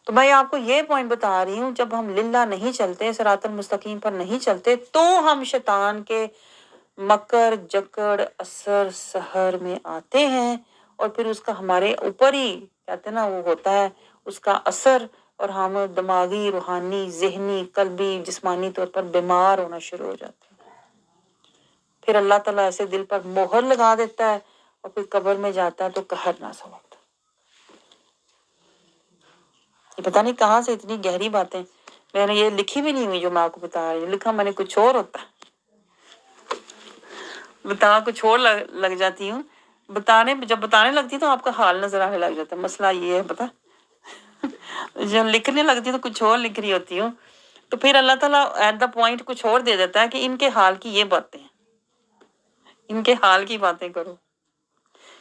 تو میں آپ کو یہ پوائنٹ بتا رہی ہوں، جب ہم للہ نہیں چلتے، صراط المستقیم پر نہیں چلتے، تو ہم شیطان کے مکر جکڑ اثر سحر میں آتے ہیں، اور پھر اس کا ہمارے اوپر ہی کہتے ہیں نا وہ ہوتا ہے اس کا اثر، اور ہم دماغی، روحانی، ذہنی، قلبی، جسمانی طور پر بیمار ہونا شروع ہو جاتے ہیں۔ پھر اللہ تعالیٰ ایسے دل پر مہر لگا دیتا ہے، اور پھر قبر میں جاتا ہے تو قہر نہ سا ہوتا ہے۔ یہ پتہ نہیں کہاں سے اتنی گہری باتیں میں نے یہ لکھی بھی نہیں ہوئی جو میں آپ کو بتا رہی ہوں، لکھا میں نے کچھ اور ہوتا ہے، بتا کچھ اور لگ جاتی ہوں، جب بتانے لگتی تو آپ کا حال نظر آنے لگ جاتا ہے۔ مسئلہ یہ ہے پتہ، جب لکھنے لگتی تو کچھ اور لکھ رہی ہوتی ہوں، تو پھر اللہ تعالیٰ ایٹ دا پوائنٹ کچھ اور دے دیتا ہے کہ ان کے حال کی یہ باتیں ہیں، ان کے حال کی باتیں کرو،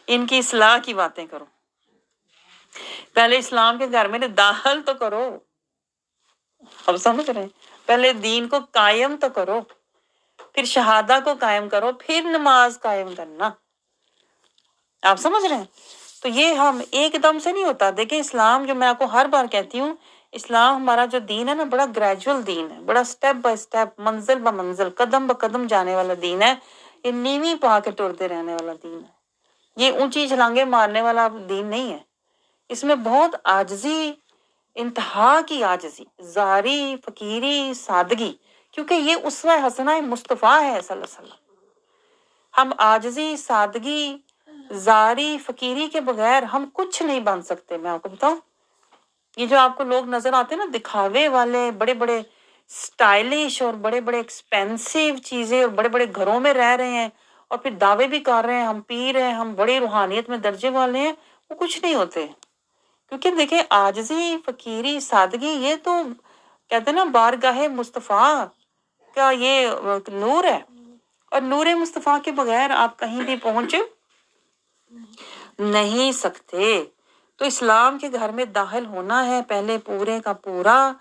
ان کی اصلاح کی باتیں کرو، پہلے اسلام کے گھر میں داخل تو کرو، اب سمجھ رہے ہیں، پہلے دین کو قائم تو کرو، پھر شہادہ کو قائم کرو، پھر نماز قائم کرنا، آپ سمجھ رہے ہیں؟ تو یہ ہم ایک دم سے نہیں ہوتا۔ دیکھیں اسلام، جو میں آپ کو ہر بار کہتی ہوں، اسلام ہمارا جو دین ہے نا، بڑا گریجول دین ہے، بڑا سٹیپ بائی سٹیپ، منزل با منزل، قدم با قدم جانے والا دین ہے، یہ نیوی پا کے ٹرتے رہنے والا دین ہے، یہ اونچی چھلانگیں مارنے والا دین نہیں ہے۔ اس میں بہت عاجزی، انتہا کی عاجزی، زاری، فقیری، سادگی، کیونکہ یہ اسوہ حسنہ مصطفیٰ ہے صلی اللہ علیہ وسلم۔ ہم عاجزی، سادگی، زاری، فقیری کے بغیر ہم کچھ نہیں بن سکتے۔ میں آپ کو بتاؤں، یہ جو آپ کو لوگ نظر آتے ہیں نا دکھاوے والے، بڑے بڑے سٹائلش اور بڑے بڑے ایکسپینسو چیزیں، اور بڑے بڑے گھروں میں رہ رہے ہیں، اور پھر دعوے بھی کر رہے ہیں ہم پیر ہیں، ہم بڑی روحانیت میں درجے والے ہیں، وہ کچھ نہیں ہوتے۔ کیونکہ دیکھیں عاجزی، فقیری، سادگی، یہ تو کہتے ہیں نا بارگاہ مصطفیٰ کا یہ نور ہے، اور نور مصطفیٰ کے بغیر آپ کہیں بھی پہنچ نہیں سکتے۔ تو اسلام کے گھر میں داخل ہونا ہے پہلے پورے کا پورا،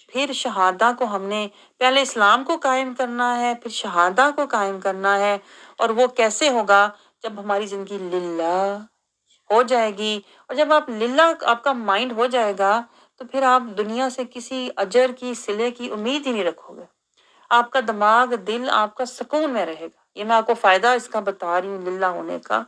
پھر شہادہ کو ہم نے پہلے اسلام کو قائم کرنا ہے، پھر شہادہ کو قائم کرنا ہے، اور وہ کیسے ہوگا؟ جب ہماری زندگی للہ ہو جائے گی، اور جب آپ للہ آپ کا مائنڈ ہو جائے گا تو پھر آپ دنیا سے کسی اجر کی، صلے کی امید ہی نہیں رکھو گے، آپ کا دماغ، دل آپ کا سکون میں رہے گا۔ یہ میں آپ کو فائدہ اس کا بتا رہی ہوں للہ ہونے کا۔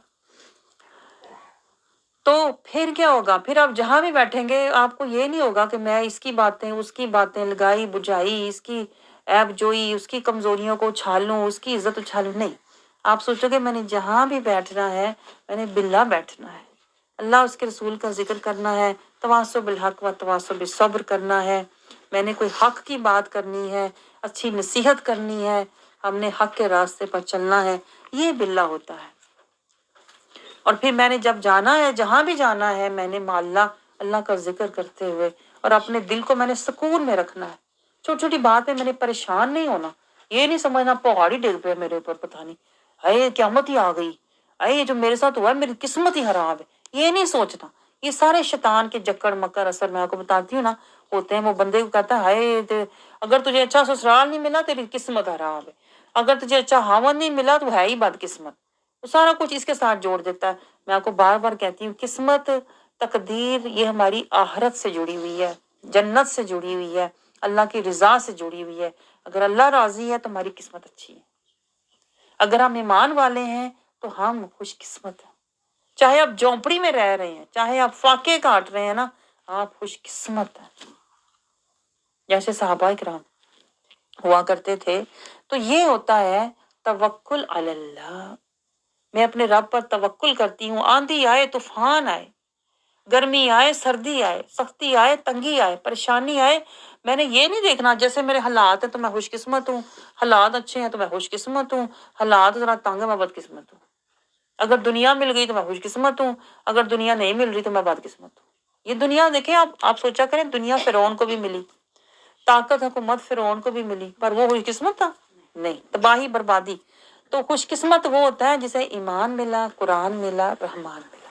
تو پھر کیا ہوگا؟ پھر آپ جہاں بھی بیٹھیں گے آپ کو یہ نہیں ہوگا کہ میں اس کی باتیں، اس کی باتیں لگائی بجھائی، اس کی عیب جوئی، اس کی کمزوریوں کو اچھالوں، اس کی عزت اچھالوں، نہیں۔ آپ سوچو گے میں نے جہاں بھی بیٹھنا ہے میں نے باللہ بیٹھنا ہے، اللہ اس کے رسول کا ذکر کرنا ہے، تواصل بالحق و تواصل بالصبر کرنا ہے، میں نے کوئی حق کی بات کرنی ہے، اچھی نصیحت کرنی ہے، ہم نے حق کے راستے پر چلنا ہے، یہ باللہ ہوتا ہے۔ اور پھر میں نے جب جانا ہے، جہاں بھی جانا ہے، میں نے اللہ اللہ کا ذکر کرتے ہوئے اور اپنے دل کو میں نے سکون میں رکھنا ہے۔ چھوٹی چھوٹی بات میں نے پریشان نہیں ہونا، یہ نہیں سمجھنا پہاڑی ڈگ پہ میرے اوپر، پتہ نہیں اے قیامت ہی آ گئی، اے یہ جو میرے ساتھ ہوا ہے میری قسمت ہی خراب ہے، یہ نہیں سوچنا۔ یہ سارے شیطان کے جکڑ مکر اثر میں آپ کو بتاتی ہوں نا ہوتے ہیں۔ وہ بندے کو کہتا ہے ہائے اگر تجھے اچھا سسرال نہیں ملا تیری قسمت خراب ہے، اگر تجھے اچھا خاوند نہیں ملا تو ہے ہی بد قسمت، وہ سارا کچھ اس کے ساتھ جوڑ دیتا ہے۔ میں آپ کو بار بار کہتی ہوں قسمت، تقدیر، یہ ہماری آخرت سے جڑی ہوئی ہے، جنت سے جڑی ہوئی ہے، اللہ کی رضا سے جڑی ہوئی ہے۔ اگر اللہ راضی ہے تو ہماری قسمت اچھی ہے، اگر ہم ایمان والے ہیں تو ہم خوش قسمت ہیں۔ چاہے آپ جھونپڑی میں رہ رہے ہیں، چاہے آپ فاقے کاٹ رہے ہیں نا، آپ خوش قسمت ہیں، جیسے صحابہ کرام ہوا کرتے تھے۔ تو یہ ہوتا ہے توکل علی اللہ، میں اپنے رب پر توکل کرتی ہوں، آندھی آئے طوفان آئے گرمی آئے، سردی آئے، سختی آئے، تنگی آئے، پریشانی آئے، میں نے یہ نہیں دیکھنا جیسے میرے حالات ہیں تو میں خوش قسمت ہوں، حالات اچھے ہیں تو میں خوش قسمت ہوں، حالات ذرا تنگ ہے میں بد قسمت ہوں، اگر دنیا مل گئی تو میں خوش قسمت ہوں، اگر دنیا نہیں مل رہی تو میں بد قسمت ہوں۔ یہ دنیا دیکھیں، آپ سوچا کریں، دنیا فرعون کو بھی ملی، طاقت حکومت فرعون کو بھی ملی، پر وہ خوش قسمت تھا؟ نہیں، تباہی بربادی۔ تو خوش قسمت وہ ہوتا ہے جسے ایمان ملا، قرآن ملا، رحمان ملا،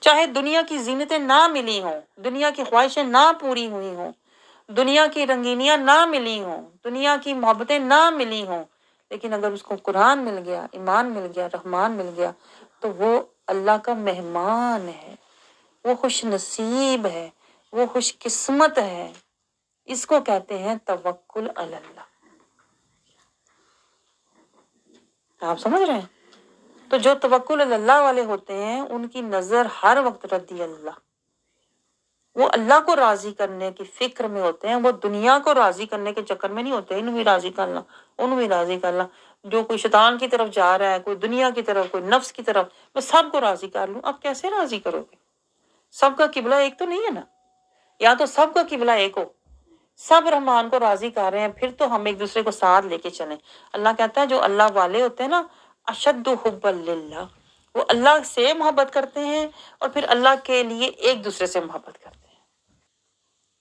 چاہے دنیا کی زینتیں نہ ملی ہوں، دنیا کی خواہشیں نہ پوری ہوئی ہوں، دنیا کی رنگینیاں نہ ملی ہوں، دنیا کی محبتیں نہ ملی ہوں، لیکن اگر اس کو قرآن مل گیا، ایمان مل گیا، رحمان مل گیا، تو وہ اللہ کا مہمان ہے، وہ خوش نصیب ہے، وہ خوش قسمت ہے۔ اس کو کہتے ہیں توکل علی اللہ۔ آپ سمجھ رہے ہیں؟ تو جو توکل علی اللہ والے ہوتے ہیں ان کی نظر ہر وقت رضی اللہ، وہ اللہ کو راضی کرنے کی فکر میں ہوتے ہیں، وہ دنیا کو راضی کرنے کے چکر میں نہیں ہوتے، انہوں بھی راضی کرنا، انہوں بھی راضی کرنا، جو کوئی شیطان کی طرف جا رہا ہے، کوئی دنیا کی طرف، کوئی نفس کی طرف، میں سب کو راضی کر لوں۔ اب کیسے راضی کرو گے؟ سب کا قبلہ ایک تو نہیں ہے نا، یا تو سب کا قبلہ ایک ہو، سب رحمان کو راضی کر رہے ہیں، پھر تو ہم ایک دوسرے کو ساتھ لے کے چلیں۔ اللہ کہتا ہے جو اللہ والے ہوتے ہیں نا، اشد حب للہ، وہ اللہ سے محبت کرتے ہیں اور پھر اللہ کے لیے ایک دوسرے سے محبت کرتے ہیں۔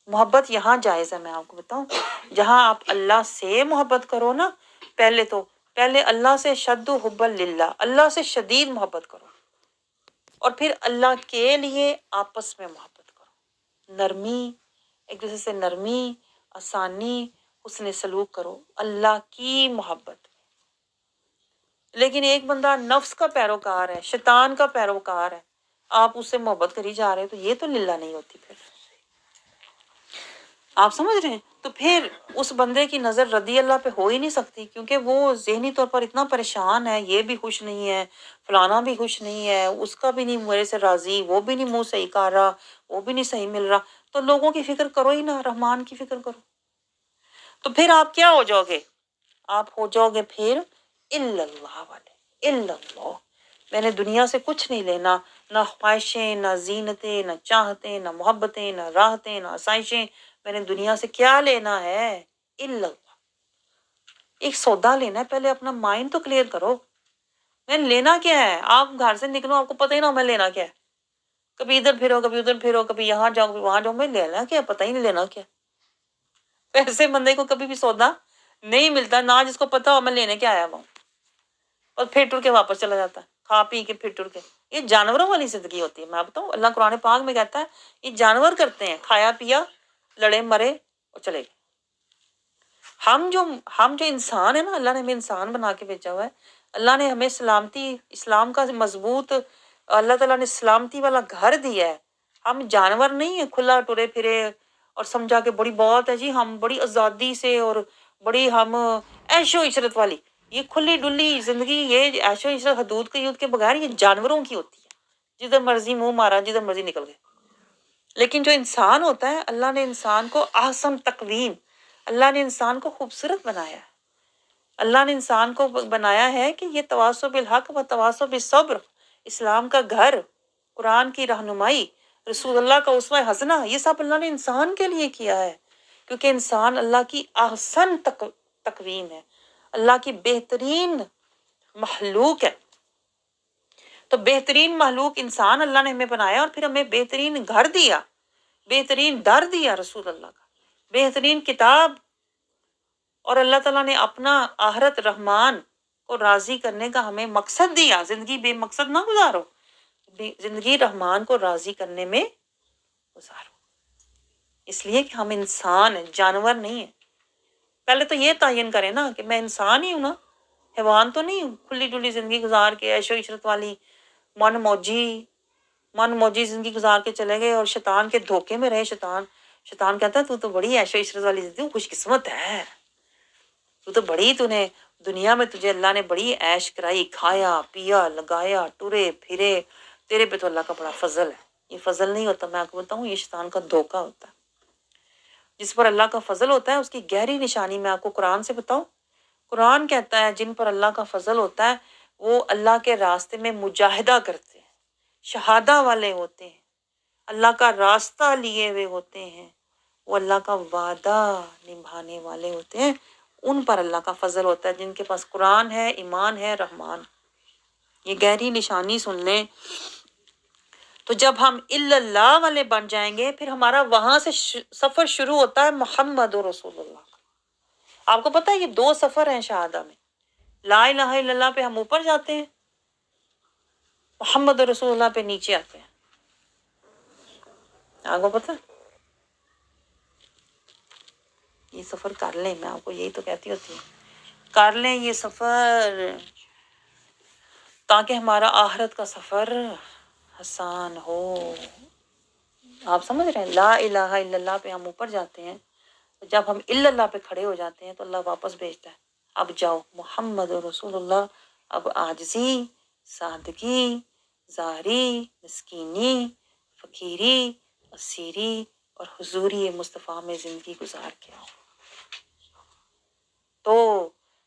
محبت یہاں جائز ہے، میں آپ کو بتاؤں، جہاں آپ اللہ سے محبت کرو نا، پہلے اللہ سے شد حب للہ، اللہ سے شدید محبت کرو، اور پھر اللہ کے لیے آپس میں محبت کرو، نرمی، ایک دوسرے سے نرمی، آسانی، حسن سلوک کرو اللہ کی محبت۔ لیکن ایک بندہ نفس کا پیروکار ہے، شیطان کا پیروکار ہے، آپ اس سے محبت کری جا رہے ہو، تو یہ تو للہ نہیں ہوتی۔ پھر آپ سمجھ رہے ہیں؟ تو پھر اس بندے کی نظر رضی اللہ پہ ہو ہی نہیں سکتی، کیونکہ وہ ذہنی طور پر اتنا پریشان ہے، یہ بھی خوش نہیں ہے، فلانا بھی خوش نہیں ہے، اس کا بھی نہیں میرے سے راضی، وہ بھی نہیں منہ صحیح کر رہا، وہ بھی نہیں صحیح مل رہا، تو لوگوں کی فکر کرو ہی نہ، رحمان کی فکر کرو۔ تو پھر آپ کیا ہو جاؤ گے؟ آپ ہو جاؤ گے پھر الا اللہ والے، الا اللہ، میں نے دنیا سے کچھ نہیں لینا، نہ خواہشیں، نہ زینتیں، نہ چاہتیں، نہ محبتیں، نہ راحتیں، نہ آسائشیں، میں نے دنیا سے کیا لینا ہے؟ الا اللہ۔ ایک سودا لینا ہے، پہلے اپنا مائنڈ تو کلیئر کرو، میں لینا کیا ہے؟ آپ گھر سے نکلو، آپ کو پتہ ہی نہ ہو میں لینا کیا ہے، کبھی ادھر پھرو، کبھی ادھر پھرو، کبھی یہاں جاؤ، کبھی وہاں جاؤ، میں لینا کیا ہے؟ پتہ ہی نہیں لینا کیا۔ ایسے بندے کو کبھی بھی سودا نہیں ملتا، نہ جس کو پتا ہو میں لینے کے آیا ہوں، اور پھر ٹر کے واپس چلا جاتا ہے، کھا پی کے پھر ٹر کے۔ یہ جانوروں والی زندگی ہوتی ہے، میں بتاؤں، اللہ قرآن پاک میں کہتا ہے یہ جانور کرتے ہیں، کھایا پیا، لڑے مرے اور چلے گئے۔ ہم جو انسان ہے نا، اللہ نے ہمیں انسان بنا کے بھیجا ہوا ہے، اللہ نے ہمیں سلامتی، اسلام کا مضبوط، اللہ تعالیٰ نے سلامتی والا گھر دیا ہے۔ ہم جانور نہیں ہیں کھلا ٹرے پھرے اور سمجھا کہ بڑی بات ہے جی، ہم بڑی آزادی سے اور بڑی ہم عیش و عشرت والی، یہ کھلی ڈلی زندگی، یہ عیش و عشرت حدود قیود کے بغیر یہ جانوروں کی ہوتی ہے، جدھر مرضی منہ مارا، جدھر مرضی نکل گئے۔ لیکن جو انسان ہوتا ہے، اللہ نے انسان کو احسن تقویم، اللہ نے انسان کو خوبصورت بنایا ہے، اللہ نے انسان کو بنایا ہے کہ یہ تواصل بالحق و تواصل بالصبر، اسلام کا گھر، قرآن کی رہنمائی، رسول اللہ کا اسوہ حسنہ، یہ سب اللہ نے انسان کے لیے کیا ہے، کیونکہ انسان اللہ کی احسن تقویم ہے، اللہ کی بہترین مخلوق ہے۔ تو بہترین مخلوق انسان اللہ نے ہمیں بنایا، اور پھر ہمیں بہترین گھر دیا، بہترین در دیا رسول اللہ کا، بہترین کتاب، اور اللہ تعالیٰ نے اپنا آخرت رحمان کو راضی کرنے کا ہمیں مقصد دیا۔ زندگی بے مقصد نہ گزارو، زندگی رحمان کو راضی کرنے میں گزارو، اس لیے کہ ہم انسان ہیں، جانور نہیں ہیں۔ پہلے تو یہ تعین کریں نا کہ میں انسان ہی ہوں نا، حیوان تو نہیں ہوں، کھلی ڈلی زندگی گزار کے عیش و عشرت والی، من موجی زندگی گزار کے چلے گئے اور شیطان کے دھوکے میں رہے۔ شیطان کہتا ہے تو بڑی عیش و عشرت والی زندگی، خوش قسمت ہے تو بڑی، نے دنیا میں تجھے اللہ نے بڑی عیش کرائی، کھایا پیا لگایا ٹرے پھرے، تیرے پہ تو اللہ کا بڑا فضل ہے۔ یہ فضل نہیں ہوتا، میں آپ کو بتاؤں، یہ شیطان کا دھوکہ ہوتا ہے۔ جس پر اللہ کا فضل ہوتا ہے اس کی گہری نشانی میں آپ کو قرآن سے بتاؤں، قرآن کہتا ہے جن پر اللہ کا فضل ہوتا ہے وہ اللہ کے راستے میں مجاہدہ کرتے ہیں، شہادہ والے ہوتے ہیں، اللہ کا راستہ لیے ہوئے ہوتے ہیں، وہ اللہ کا وعدہ نبھانے والے ہوتے ہیں، ان پر اللہ کا فضل ہوتا ہے، جن کے پاس قرآن ہے، ایمان ہے، رحمان۔ یہ گہری نشانی سن لیں۔ تو جب ہم الا اللہ والے بن جائیں گے، پھر ہمارا وہاں سے سفر شروع ہوتا ہے محمد رسول اللہ کا۔ آپ کو پتہ ہے یہ 2 سفر ہیں شہادہ میں، لا الہ الا اللہ پہ ہم اوپر جاتے ہیں، محمد رسول اللہ پہ نیچے آتے ہیں۔ آپ کو پتہ یہ سفر کر لیں، میں آپ کو یہی تو کہتی ہوتی ہوں، کر لیں یہ سفر تاکہ ہمارا آخرت کا سفر آسان ہو۔ آپ سمجھ رہے ہیں، لا الہ الا اللہ پہ ہم اوپر جاتے ہیں، جب ہم الا اللہ پہ کھڑے ہو جاتے ہیں تو اللہ واپس بھیجتا ہے، اب جاؤ محمد رسول اللہ، اب عاجزی، سادگی، زاری، مسکینی، فقیری، اسیری اور حضوری مصطفیٰ میں زندگی گزار کے آؤ، تو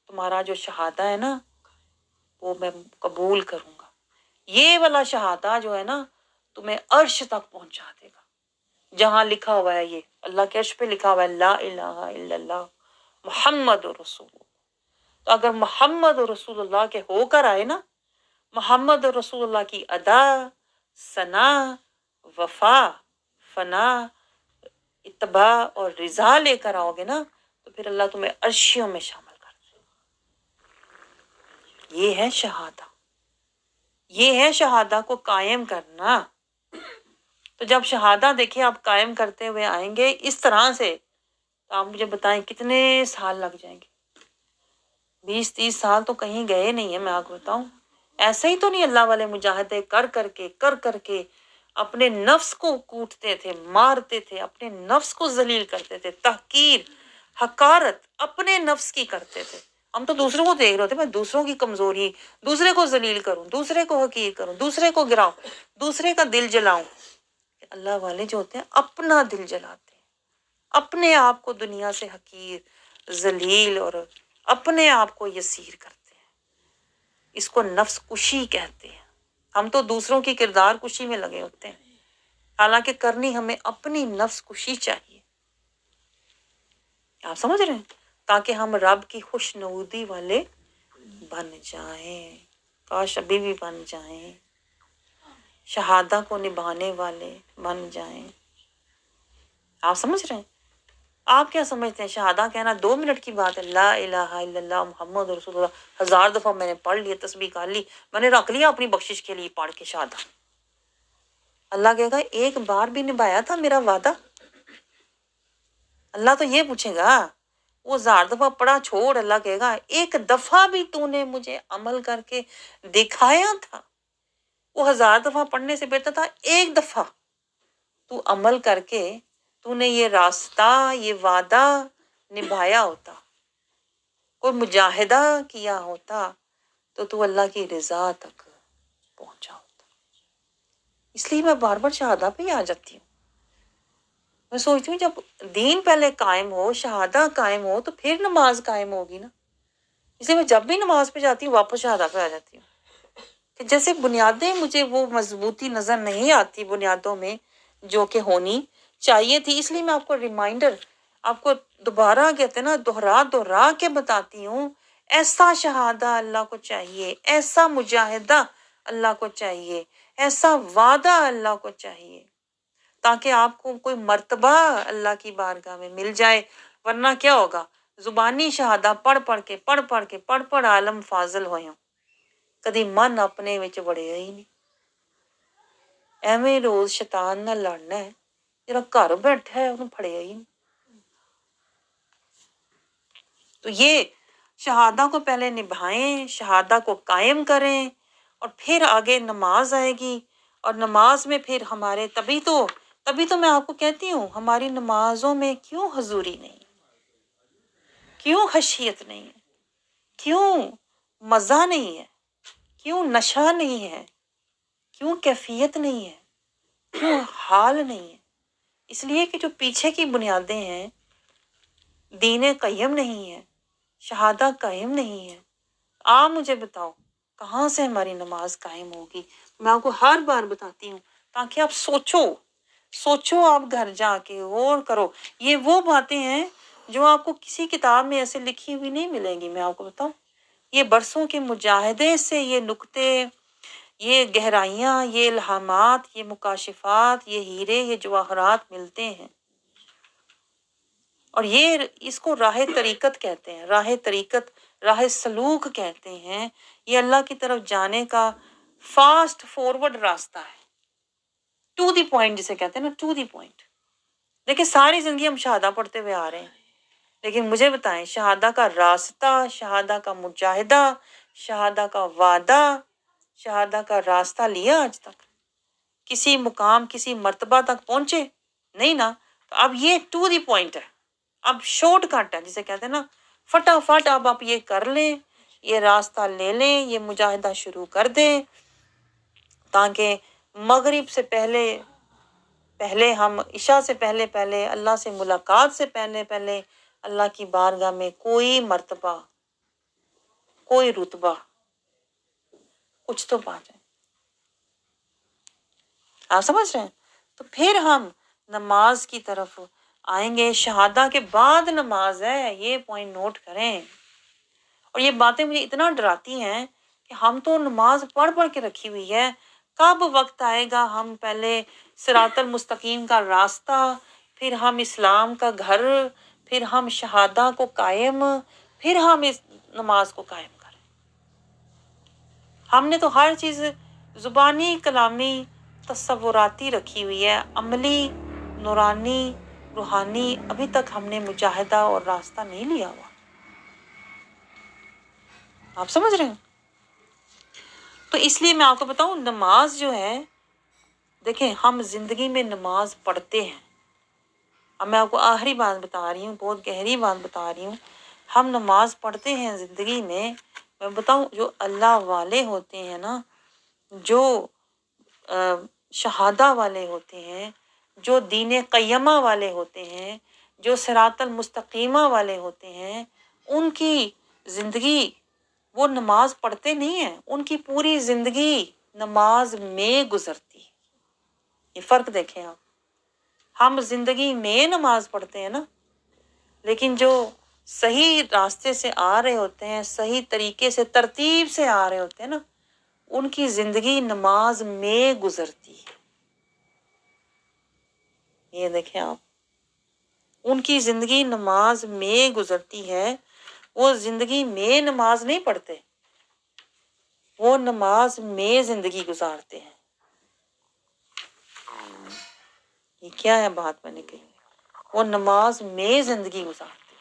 تمہارا جو شہادہ ہے نا وہ میں قبول کروں گا۔ یہ والا شہادہ جو ہے نا تمہیں عرش تک پہنچا دے گا، جہاں لکھا ہوا ہے، یہ اللہ کے عرش پہ لکھا ہوا ہے لا الہ الا اللہ محمد رسول اللہ۔ تو اگر محمد رسول اللہ کے ہو کر آئے نا، محمد رسول اللہ کی ادا، ثنا، وفا، فنا، اتباع اور رضا لے کر آؤ گے نا، تو پھر اللہ تمہیں عرشیوں میں شامل کر دے۔ یہ ہے شہادہ، یہ ہے شہادہ کو قائم کرنا۔ تو جب شہادہ دیکھیں آپ قائم کرتے ہوئے آئیں گے اس طرح سے، تو آپ مجھے بتائیں کتنے سال لگ جائیں گے؟ 20-30 سال تو کہیں گئے نہیں ہیں، میں آپ کو بتاؤں۔ ایسے ہی تو نہیں اللہ والے مجاہدے کر کر کے اپنے نفس کو کوٹتے تھے، مارتے تھے، اپنے نفس کو ذلیل کرتے تھے، تحقیر، حقارت اپنے نفس کی کرتے تھے۔ ہم تو دوسروں کو دیکھ رہے تھے، میں دوسروں کی کمزوری، دوسرے کو ذلیل کروں، دوسرے کو حقیر کروں، دوسرے کو گراؤں، دوسرے کا دل جلاؤں۔ اللہ والے جو ہوتے ہیں اپنا دل جلاتے ہیں، اپنے آپ کو دنیا سے حقیر، ذلیل اور اپنے آپ کو یسیر کرتے ہیں۔ اس کو نفس کشی کہتے ہیں۔ ہم تو دوسروں کی کردار کشی میں لگے ہوتے ہیں، حالانکہ کرنی ہمیں اپنی نفس کشی چاہیے۔ آپ سمجھ رہے ہیں؟ تاکہ ہم رب کی خوش نودی والے بن جائیں، کاش ابھی بھی بن جائیں، شہادہ کو نبھانے والے بن جائیں۔ آپ سمجھ رہے ہیں؟ آپ کیا سمجھتے ہیں شہادہ کہنا 2 منٹ کی بات ہے؟ لا الہ الا اللہ محمد رسول اللہ 1000 دفعہ میں نے پڑھ لی، تسبیح کر لی، میں نے رکھ لیا اپنی بخشش کے لیے پڑھ کے شہادہ۔ اللہ کہے گا ایک بار بھی نبھایا تھا میرا وعدہ؟ اللہ تو یہ پوچھے گا، وہ 1000 دفعہ پڑھا چھوڑ، اللہ کہے گا ایک دفعہ بھی تو نے مجھے عمل کر کے دکھایا تھا؟ وہ 1000 دفعہ پڑھنے سے بہتر تھا ایک دفعہ تو عمل کر کے تو نے یہ راستہ، یہ وعدہ نبھایا ہوتا، کوئی مجاہدہ کیا ہوتا، تو اللہ کی رضا تک پہنچا ہوتا۔ اس لیے میں بار بار شہادہ پہ ہی آ جاتی ہوں۔ میں سوچتی ہوں جب دین پہلے قائم ہو، شہادہ قائم ہو، تو پھر نماز قائم ہوگی نا۔ اس لیے میں جب بھی نماز پہ جاتی ہوں واپس شہادہ پہ آ جاتی ہوں، کہ جیسے بنیادیں مجھے وہ مضبوطی نظر نہیں آتی بنیادوں میں جو کہ ہونی چاہیے تھی، اس لیے میں آپ کو ریمائنڈر، آپ کو دوبارہ کہتے ہیں نا دوہرا کے بتاتی ہوں۔ ایسا شہادہ اللہ کو چاہیے، ایسا مجاہدہ اللہ کو چاہیے، ایسا وعدہ اللہ کو چاہیے، تاکہ آپ کو کوئی مرتبہ اللہ کی بارگاہ میں مل جائے۔ ورنہ کیا ہوگا؟ زبانی شہادہ پڑھ عالم فاضل ہوئے ہوں، کدی من اپنے وچ وڑیا ہی نہیں، ایویں روز شیطان نہ لڑنا ہے، جڑا گھر بیٹھا ہے انہوں پھڑیا ہی نہیں۔ تو یہ شہادہ کو پہلے نبھائیں، شہادہ کو قائم کریں، اور پھر آگے نماز آئے گی، اور نماز میں پھر ہمارے تبھی تو میں آپ کو کہتی ہوں ہماری نمازوں میں کیوں حضوری نہیں، کیوں خشیت نہیں ہے، کیوں مزہ نہیں ہے، کیوں نشہ نہیں ہے، کیوں کیفیت نہیں ہے، کیوں حال نہیں ہے؟ اس لیے کہ جو پیچھے کی بنیادیں ہیں، دین قیم نہیں ہے، شہادہ قائم نہیں ہے۔ آپ مجھے بتاؤ کہاں سے ہماری نماز قائم ہوگی؟ میں آپ کو ہر بار بتاتی ہوں تاکہ آپ سوچو، سوچو آپ گھر جا کے غور کرو. یہ وہ باتیں ہیں جو آپ کو کسی کتاب میں ایسے لکھی ہوئی نہیں ملیں گی. میں آپ کو بتاؤں یہ برسوں کے مجاہدے سے یہ نکتے، یہ گہرائیاں، یہ الہامات، یہ مکاشفات، یہ ہیرے، یہ جواہرات ملتے ہیں. اور یہ اس کو راہ طریقت کہتے ہیں، راہ طریقت، راہ سلوک کہتے ہیں. یہ اللہ کی طرف جانے کا فاسٹ فارورڈ راستہ ہے، ٹو دی پوائنٹ جسے کہتے ہیں نا، ٹو دی پوائنٹ. دیکھیں ساری زندگی ہم شہادہ پڑھتے ہوئے آ رہے ہیں، لیکن مجھے بتائیں شہادہ کا راستہ، شہادہ کا مجاہدہ، شہادہ کا وعدہ، شہادہ کا راستہ لیا آج تک؟ کسی مقام، کسی مرتبہ تک پہنچے؟ نہیں نا. تو اب یہ ٹو دی پوائنٹ ہے، اب شارٹ کٹ ہے جسے کہتے ہیں نا، فٹافٹ اب آپ یہ کر لیں، یہ راستہ لے لیں، یہ مجاہدہ شروع کر دیں، تاکہ مغرب سے پہلے ہم عشاء سے پہلے اللہ سے ملاقات سے پہلے اللہ کی بارگاہ میں کوئی مرتبہ، کوئی رتبہ، کچھ تو پا جائیں. آپ سمجھ رہے ہیں؟ تو پھر ہم نماز کی طرف آئیں گے. شہادہ کے بعد نماز ہے، یہ پوائنٹ نوٹ کریں. اور یہ باتیں مجھے اتنا ڈراتی ہیں کہ ہم تو نماز پڑھ کے رکھی ہوئی ہے، کب وقت آئے گا ہم پہلے صراط المستقیم کا راستہ، پھر ہم اسلام کا گھر، پھر ہم شہادہ کو قائم، پھر ہم اس نماز کو قائم کریں. ہم نے تو ہر چیز زبانی، کلامی، تصوراتی رکھی ہوئی ہے، عملی، نورانی، روحانی ابھی تک ہم نے مجاہدہ اور راستہ نہیں لیا ہوا. آپ سمجھ رہے ہیں؟ تو اس لیے میں آپ کو بتاؤں نماز جو ہے، دیکھیں ہم زندگی میں نماز پڑھتے ہیں. اب میں آپ کو آخری بات بتا رہی ہوں، بہت گہری بات بتا رہی ہوں. ہم نماز پڑھتے ہیں زندگی میں بتاؤں جو اللہ والے ہوتے ہیں نا، جو شہادہ والے ہوتے ہیں، جو دین قیمہ والے ہوتے ہیں، جو صراط المستقیمہ والے ہوتے ہیں، ان کی زندگی وہ نماز پڑھتے نہیں ہیں، ان کی پوری زندگی نماز میں گزرتی ہے. یہ فرق دیکھیں آپ. ہم زندگی میں نماز پڑھتے ہیں نا، لیکن جو صحیح راستے سے آ رہے ہوتے ہیں، صحیح طریقے سے، ترتیب سے آ رہے ہوتے ہیں نا، ان کی زندگی نماز میں گزرتی ہے. یہ دیکھیں آپ، ان کی زندگی نماز میں گزرتی ہے. وہ زندگی میں نماز نہیں پڑھتے، وہ نماز میں زندگی گزارتے ہیں. یہ کیا ہے بات میں نے کہی؟ وہ نماز میں زندگی گزارتے ہیں.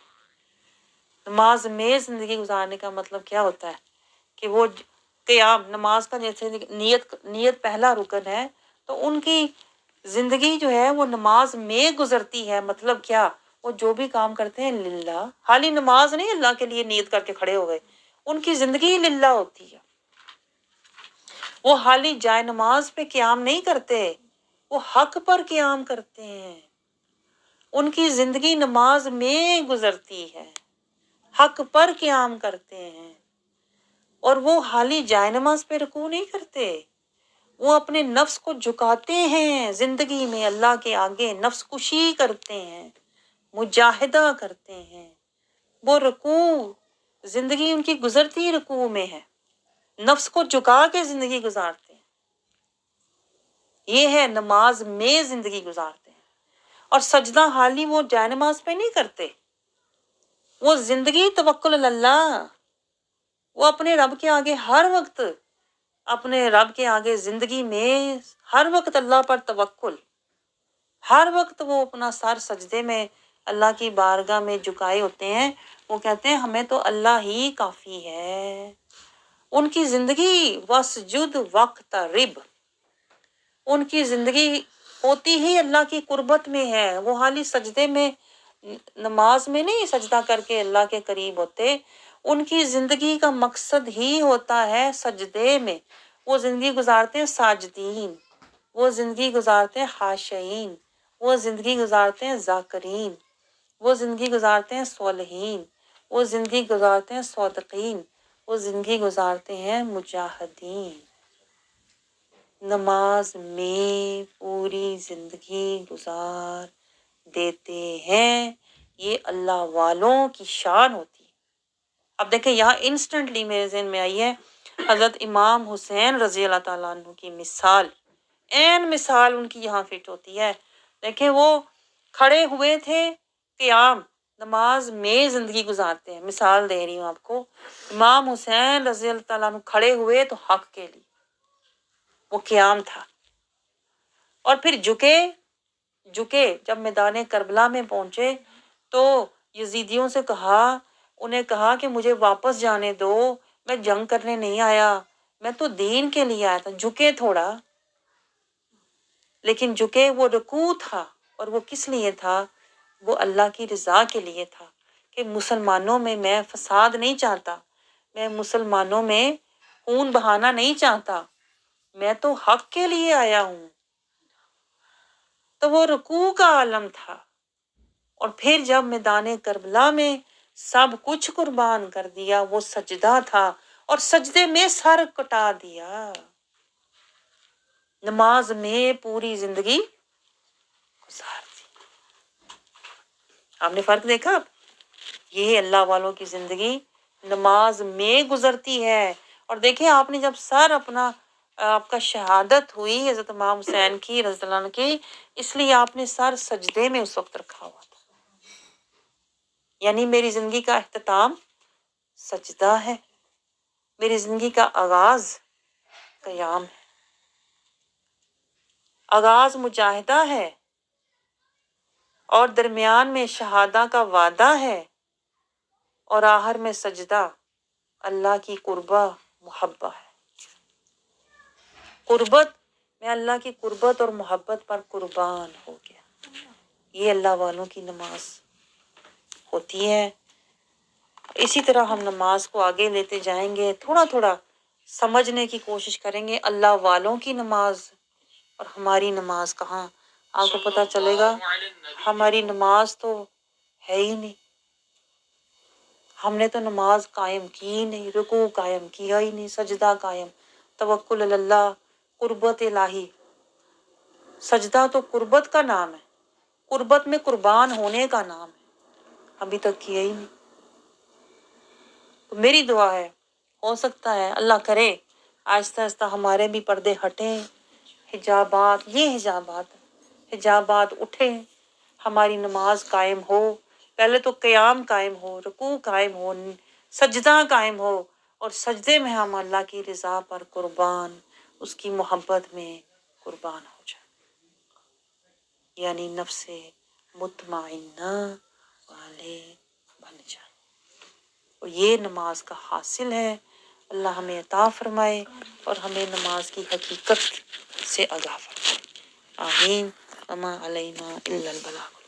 نماز میں زندگی گزارنے کا مطلب کیا ہوتا ہے کہ وہ قیام، نماز کا جیسے نیت پہلا رکن ہے، تو ان کی زندگی جو ہے وہ نماز میں گزرتی ہے. مطلب کیا؟ وہ جو بھی کام کرتے ہیں للہ، خالی نماز نہیں اللہ کے لیے نیت کر کے کھڑے ہو گئے، ان کی زندگی للہ ہوتی ہے. وہ خالی جائے نماز پہ قیام نہیں کرتے، وہ حق پر قیام کرتے ہیں. ان کی زندگی نماز میں گزرتی ہے، حق پر قیام کرتے ہیں. اور وہ خالی جائے نماز پہ رکوع نہیں کرتے، وہ اپنے نفس کو جھکاتے ہیں زندگی میں اللہ کے آگے، نفس کشی کرتے ہیں، مجاہدہ کرتے ہیں. وہ رکوع، زندگی ان کی گزرتی رکوع میں ہے، نفس کو جھکا کے زندگی گزارتے ہیں. یہ ہے نماز میں زندگی گزارتے ہیں. اور سجدہ حالی وہ جائے نماز پہ نہیں کرتے، وہ زندگی توکل اللہ، وہ اپنے رب کے آگے ہر وقت، اپنے رب کے آگے زندگی میں ہر وقت اللہ پر توکل، ہر وقت وہ اپنا سر سجدے میں اللہ کی بارگاہ میں جھکائے ہوتے ہیں. وہ کہتے ہیں ہمیں تو اللہ ہی کافی ہے. ان کی زندگی وسجد وقترب، ان کی زندگی ہوتی ہی اللہ کی قربت میں ہے. وہ حالی سجدے میں، نماز میں نہیں سجدہ کر کے اللہ کے قریب ہوتے، ان کی زندگی کا مقصد ہی ہوتا ہے سجدے میں. وہ زندگی گزارتے ہیں ساجدین، وہ زندگی گزارتے ہیں خاشعین، وہ زندگی گزارتے ہیں ذاکرین، وہ زندگی گزارتے ہیں صالحین، وہ زندگی گزارتے ہیں صادقین، وہ زندگی گزارتے ہیں مجاہدین. نماز میں پوری زندگی گزار دیتے ہیں، یہ اللہ والوں کی شان ہوتی ہے۔ اب دیکھیں یہاں انسٹنٹلی میرے ذہن میں آئی ہے حضرت امام حسین رضی اللہ تعالیٰ عنہ کی مثال، عین مثال ان کی یہاں فٹ ہوتی ہے۔ دیکھیں وہ کھڑے ہوئے تھے، قیام، نماز میں زندگی گزارتے ہیں۔ مثال دے رہی ہوں آپ کو، امام حسین رضی اللہ تعالیٰ عنہ کھڑے ہوئے تو حق کے لیے، وہ قیام تھا، اور پھر جھکے جب میدان کربلا میں پہنچے تو یزیدیوں سے انہیں کہا کہ مجھے واپس جانے دو، میں جنگ کرنے نہیں آیا، میں تو دین کے لیے آیا تھا۔ جھکے تھوڑا، لیکن جھکے، وہ رکوع تھا، اور وہ کس لیے تھا؟ وہ اللہ کی رضا کے لیے تھا کہ مسلمانوں میں فساد نہیں چاہتا، میں مسلمانوں میں خون بہانا نہیں چاہتا، میں تو حق کے لیے آیا ہوں۔ تو وہ رکوع کا عالم تھا، اور پھر جب میدان کربلا میں سب کچھ قربان کر دیا، وہ سجدہ تھا، اور سجدے میں سر کٹا دیا۔ نماز میں پوری زندگی گزار دی۔ آپ نے فرق دیکھا؟ یہ اللہ والوں کی زندگی نماز میں گزرتی ہے۔ اور دیکھیں آپ نے جب سر آپ کا شہادت ہوئی حضرت امام حسین کی رضی اللہ عنہ کی، اس لیے آپ نے سر سجدے میں اس وقت رکھا ہوا تھا، یعنی میری زندگی کا اختتام سجدہ ہے، میری زندگی کا آغاز قیام ہے، آغاز مجاہدہ ہے، اور درمیان میں شہادہ کا وعدہ ہے، اور آخر میں سجدہ اللہ کی قربہ محبہ ہے۔ قربت میں اللہ کی قربت اور محبت پر قربان ہو گیا۔ یہ اللہ والوں کی نماز ہوتی ہے۔ اسی طرح ہم نماز کو آگے لیتے جائیں گے، تھوڑا تھوڑا سمجھنے کی کوشش کریں گے اللہ والوں کی نماز اور ہماری نماز کہاں۔ آپ کو پتہ چلے گا ہماری نماز تو ہے ہی نہیں، ہم نے تو نماز قائم کی ہی نہیں، رکوع قائم کیا ہی نہیں، سجدہ قائم، توکل علی اللہ، قربت الہی۔ سجدہ تو قربت کا نام ہے، قربت میں قربان ہونے کا نام ہے، ابھی تک کیا ہی نہیں۔ تو میری دعا ہے، ہو سکتا ہے اللہ کرے آہستہ آہستہ ہمارے بھی پردے ہٹیں، حجابات اٹھیں، ہماری نماز قائم ہو، پہلے تو قیام قائم ہو، رکوع قائم ہو، سجدہ قائم ہو، اور سجدے میں ہم اللہ کی رضا پر قربان، اس کی محبت میں قربان ہو جائیں، یعنی نفس مطمئنہ والے بن جائیں۔ اور یہ نماز کا حاصل ہے۔ اللہ ہمیں عطا فرمائے اور ہمیں نماز کی حقیقت سے آگاہ فرمائے۔ آمین۔ وما علینا الا البلاغ۔